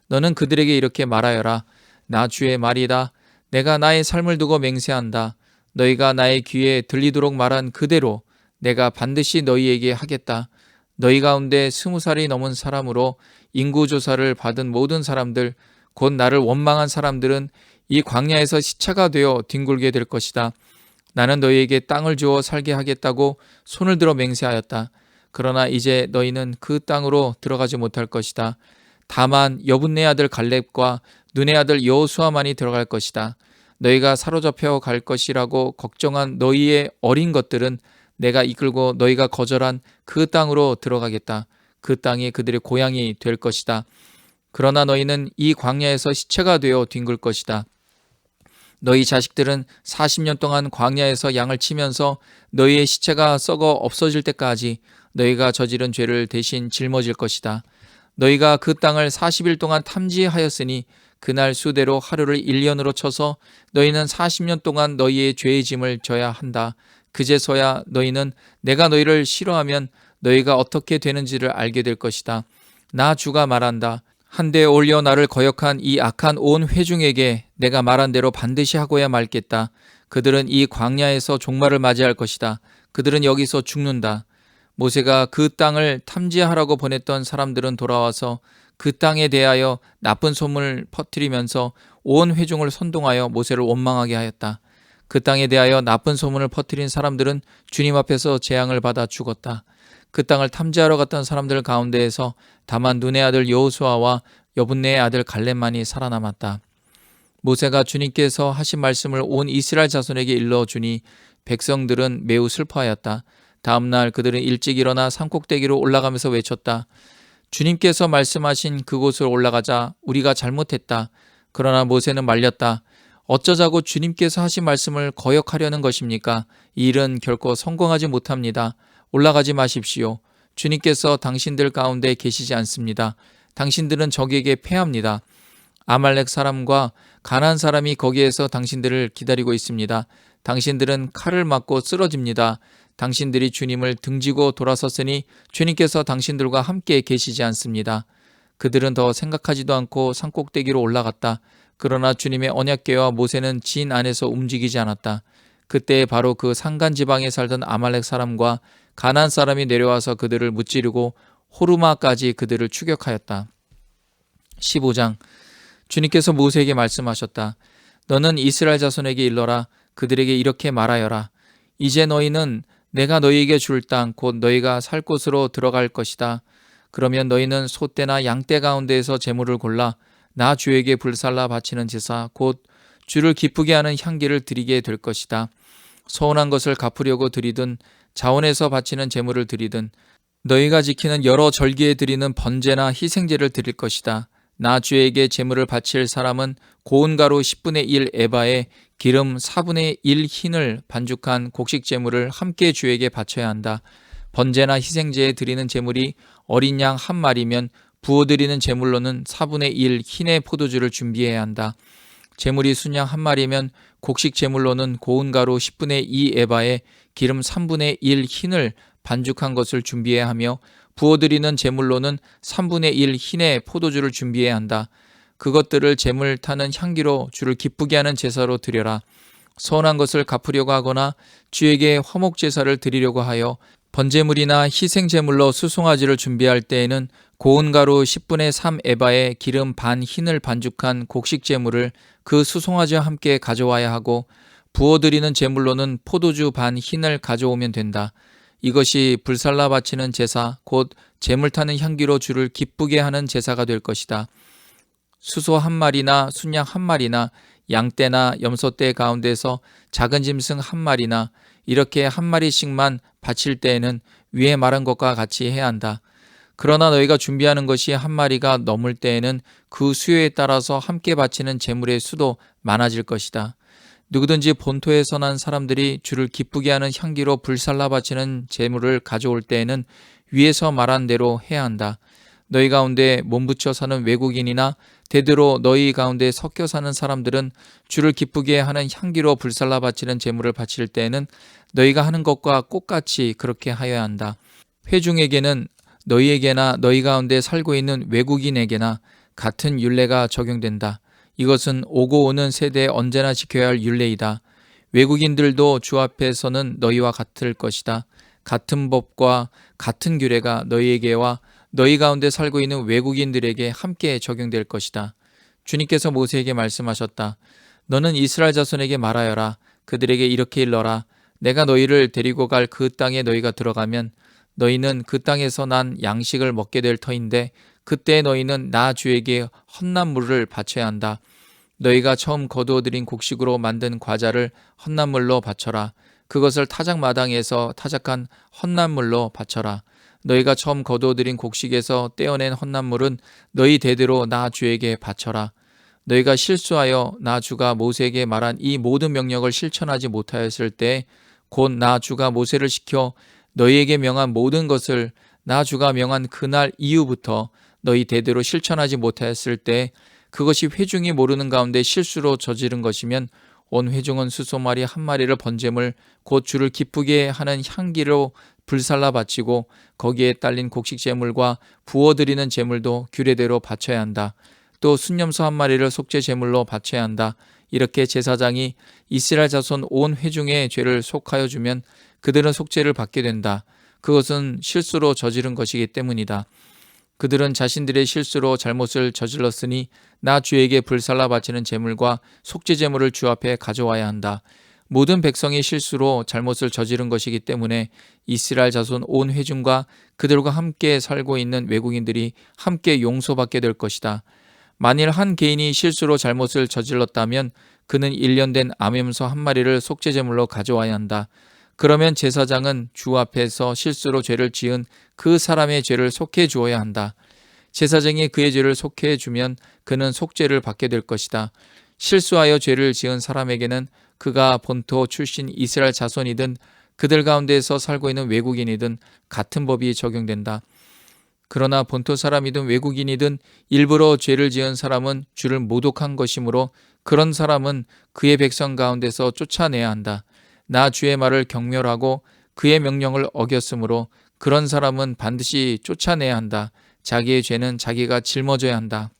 Speaker 1: 너는 그들에게 이렇게 말하여라. 나 주의 말이다. 내가 나의 삶을 두고 맹세한다. 너희가 나의 귀에 들리도록 말한 그대로 내가 반드시 너희에게 하겠다. 너희 가운데 20살이 넘은 사람으로 인구조사를 받은 모든 사람들, 곧 나를 원망한 사람들은 이 광야에서 시차가 되어 뒹굴게 될 것이다. 나는 너희에게 땅을 주어 살게 하겠다고 손을 들어 맹세하였다. 그러나 이제 너희는 그 땅으로 들어가지 못할 것이다. 다만 여분네 아들 갈렙과 눈의 아들 여호수아만이 들어갈 것이다. 너희가 사로잡혀 갈 것이라고 걱정한 너희의 어린 것들은 내가 이끌고 너희가 거절한 그 땅으로 들어가겠다. 그 땅이 그들의 고향이 될 것이다. 그러나 너희는 이 광야에서 시체가 되어 뒹굴 것이다. 너희 자식들은 40년 동안 광야에서 양을 치면서 너희의 시체가 썩어 없어질 때까지 너희가 저지른 죄를 대신 짊어질 것이다. 너희가 그 땅을 40일 동안 탐지하였으니 그날 수대로 하루를 1년으로 쳐서 너희는 40년 동안 너희의 죄의 짐을 져야 한다. 그제서야 너희는 내가 너희를 싫어하면 너희가 어떻게 되는지를 알게 될 것이다. 나 주가 말한다. 한데 올려 나를 거역한 이 악한 온 회중에게 내가 말한 대로 반드시 하고야 말겠다. 그들은 이 광야에서 종말을 맞이할 것이다. 그들은 여기서 죽는다. 모세가 그 땅을 탐지하라고 보냈던 사람들은 돌아와서 그 땅에 대하여 나쁜 소문을 퍼뜨리면서 온 회중을 선동하여 모세를 원망하게 하였다. 그 땅에 대하여 나쁜 소문을 퍼뜨린 사람들은 주님 앞에서 재앙을 받아 죽었다. 그 땅을 탐지하러 갔던 사람들 가운데에서 다만 눈의 아들 여호수아와 여분네의 아들 갈렙만이 살아남았다. 모세가 주님께서 하신 말씀을 온 이스라엘 자손에게 일러주니 백성들은 매우 슬퍼하였다. 다음 날 그들은 일찍 일어나 산꼭대기로 올라가면서 외쳤다. 주님께서 말씀하신 그곳을 올라가자. 우리가 잘못했다. 그러나 모세는 말렸다. 어쩌자고 주님께서 하신 말씀을 거역하려는 것입니까? 이 일은 결코 성공하지 못합니다. 올라가지 마십시오. 주님께서 당신들 가운데 계시지 않습니다. 당신들은 적에게 패합니다. 아말렉 사람과 가나안 사람이 거기에서 당신들을 기다리고 있습니다. 당신들은 칼을 맞고 쓰러집니다. 당신들이 주님을 등지고 돌아섰으니 주님께서 당신들과 함께 계시지 않습니다. 그들은 더 생각하지도 않고 산꼭대기로 올라갔다. 그러나 주님의 언약궤와 모세는 진 안에서 움직이지 않았다. 그때 바로 그 산간 지방에 살던 아말렉 사람과 가나안 사람이 내려와서 그들을 무찌르고 호르마까지 그들을 추격하였다. 15장. 주님께서 모세에게 말씀하셨다. 너는 이스라엘 자손에게 일러라. 그들에게 이렇게 말하여라. 이제 너희는 내가 너희에게 줄 땅 곧 너희가 살 곳으로 들어갈 것이다. 그러면 너희는 소떼나 양떼 가운데에서 제물을 골라 나 주에게 불살라 바치는 제사 곧 주를 기쁘게 하는 향기를 드리게 될 것이다. 서운한 것을 갚으려고 드리든 자원에서 바치는 제물을 드리든 너희가 지키는 여러 절기에 드리는 번제나 희생제를 드릴 것이다. 나 주에게 제물을 바칠 사람은 고운 가루 10분의 1 에바에 기름 4분의 1 흰을 반죽한 곡식 제물을 함께 주에게 바쳐야 한다. 번제나 희생제에 드리는 제물이 어린 양 한 마리면 부어드리는 제물로는 4분의 1 흰의 포도주를 준비해야 한다. 제물이 순양 한 마리면 곡식 제물로는 고운 가루 10분의 2 에바에 기름 3분의 1 흰을 반죽한 것을 준비해야 하며 부어드리는 제물로는 3분의 1 흰의 포도주를 준비해야 한다. 그것들을 제물 타는 향기로 주를 기쁘게 하는 제사로 드려라. 서운한 것을 갚으려고 하거나 주에게 화목 제사를 드리려고 하여 번제물이나 희생제물로 수송아지를 준비할 때에는 고운 가루 10분의 3 에바에 기름 반 흰을 반죽한 곡식 제물을 그 수송아지와 함께 가져와야 하고 부어드리는 제물로는 포도주 반 흰을 가져오면 된다. 이것이 불살라 바치는 제사 곧 제물 타는 향기로 주를 기쁘게 하는 제사가 될 것이다. 수소 한 마리나 순양 한 마리나 양떼나 염소떼 가운데서 작은 짐승 한 마리나 이렇게 한 마리씩만 바칠 때에는 위에 말한 것과 같이 해야 한다. 그러나 너희가 준비하는 것이 한 마리가 넘을 때에는 그 수요에 따라서 함께 바치는 제물의 수도 많아질 것이다. 누구든지 본토에서 난 사람들이 주를 기쁘게 하는 향기로 불살라 바치는 제물을 가져올 때에는 위에서 말한 대로 해야 한다. 너희 가운데 몸붙여 사는 외국인이나 대대로 너희 가운데 섞여 사는 사람들은 주를 기쁘게 하는 향기로 불살라 바치는 제물을 바칠 때에는 너희가 하는 것과 똑같이 그렇게 하여야 한다. 회중에게는 너희에게나 너희 가운데 살고 있는 외국인에게나 같은 율례가 적용된다. 이것은 오고 오는 세대에 언제나 지켜야 할 율례이다. 외국인들도 주 앞에서는 너희와 같을 것이다. 같은 법과 같은 규례가 너희에게와 너희 가운데 살고 있는 외국인들에게 함께 적용될 것이다. 주님께서 모세에게 말씀하셨다. 너는 이스라엘 자손에게 말하여라. 그들에게 이렇게 일러라. 내가 너희를 데리고 갈 그 땅에 너희가 들어가면 너희는 그 땅에서 난 양식을 먹게 될 터인데 그때 너희는 나 주에게 헌난물을 바쳐야 한다. 너희가 처음 거두어들인 곡식으로 만든 과자를 헌난물로 바쳐라. 그것을 타작마당에서 타작한 헛난물로 바쳐라. 너희가 처음 거두어들인 곡식에서 떼어낸 헛난물은 너희 대대로 나 주에게 바쳐라. 너희가 실수하여 나 주가 모세에게 말한 이 모든 명령을 실천하지 못하였을 때 곧 나 주가 모세를 시켜 너희에게 명한 모든 것을 나 주가 명한 그날 이후부터 너희 대대로 실천하지 못하였을 때 그것이 회중이 모르는 가운데 실수로 저지른 것이면 온 회중은 수소마리 한 마리를 번제물 곧 주를 기쁘게 하는 향기로 불살라 바치고 거기에 딸린 곡식 제물과 부어드리는 제물도 규례대로 바쳐야 한다. 또 순념소 한 마리를 속죄 제물로 바쳐야 한다. 이렇게 제사장이 이스라엘 자손 온 회중의 죄를 속하여 주면 그들은 속죄를 받게 된다. 그것은 실수로 저지른 것이기 때문이다. 그들은 자신들의 실수로 잘못을 저질렀으니 나 주에게 불살라 바치는 제물과 속죄 제물을 주 앞에 가져와야 한다. 모든 백성이 실수로 잘못을 저지른 것이기 때문에 이스라엘 자손 온 회중과 그들과 함께 살고 있는 외국인들이 함께 용서받게 될 것이다. 만일 한 개인이 실수로 잘못을 저질렀다면 그는 1년 된 암염소 한 마리를 속죄 제물로 가져와야 한다. 그러면 제사장은 주 앞에서 실수로 죄를 지은 그 사람의 죄를 속해 주어야 한다. 제사장이 그의 죄를 속해 주면 그는 속죄를 받게 될 것이다. 실수하여 죄를 지은 사람에게는 그가 본토 출신 이스라엘 자손이든 그들 가운데에서 살고 있는 외국인이든 같은 법이 적용된다. 그러나 본토 사람이든 외국인이든 일부러 죄를 지은 사람은 주를 모독한 것이므로 그런 사람은 그의 백성 가운데서 쫓아내야 한다. 나 주의 말을 경멸하고 그의 명령을 어겼으므로 그런 사람은 반드시 쫓아내야 한다. 자기의 죄는 자기가 짊어져야 한다.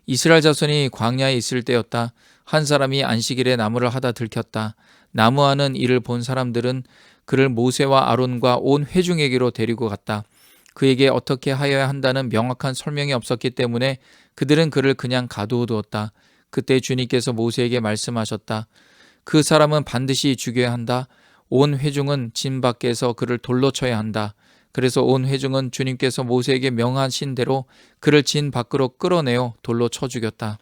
Speaker 1: 이스라엘 자손이 광야에 있을 때였다. 한 사람이 안식일에 나무를 하다 들켰다. 나무하는 일을 본 사람들은 그를 모세와 아론과 온 회중에게로 데리고 갔다. 그에게 어떻게 하여야 한다는 명확한 설명이 없었기 때문에 그들은 그를 그냥 가두어두었다. 그때 주님께서 모세에게 말씀하셨다. 그 사람은 반드시 죽여야 한다. 온 회중은 진 밖에서 그를 돌로 쳐야 한다. 그래서 온 회중은 주님께서 모세에게 명하신 대로 그를 진 밖으로 끌어내어 돌로 쳐 죽였다.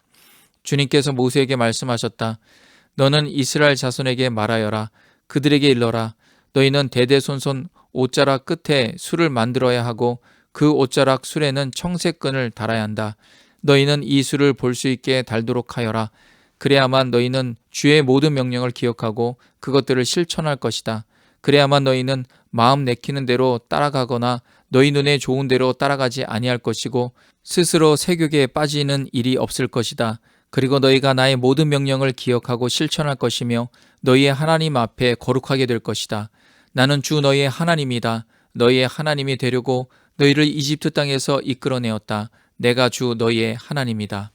Speaker 1: 주님께서 모세에게 말씀하셨다. 너는 이스라엘 자손에게 말하여라. 그들에게 일러라. 너희는 대대손손 옷자락 끝에 술을 만들어야 하고 그 옷자락 술에는 청색끈을 달아야 한다. 너희는 이 술을 볼 수 있게 달도록 하여라. 그래야만 너희는 주의 모든 명령을 기억하고 그것들을 실천할 것이다. 그래야만 너희는 마음 내키는 대로 따라가거나 너희 눈에 좋은 대로 따라가지 아니할 것이고 스스로 세욕에 빠지는 일이 없을 것이다. 그리고 너희가 나의 모든 명령을 기억하고 실천할 것이며 너희의 하나님 앞에 거룩하게 될 것이다. 나는 주 너희의 하나님이다. 너희의 하나님이 되려고 너희를 이집트 땅에서 이끌어내었다. 내가 주 너희의 하나님이다.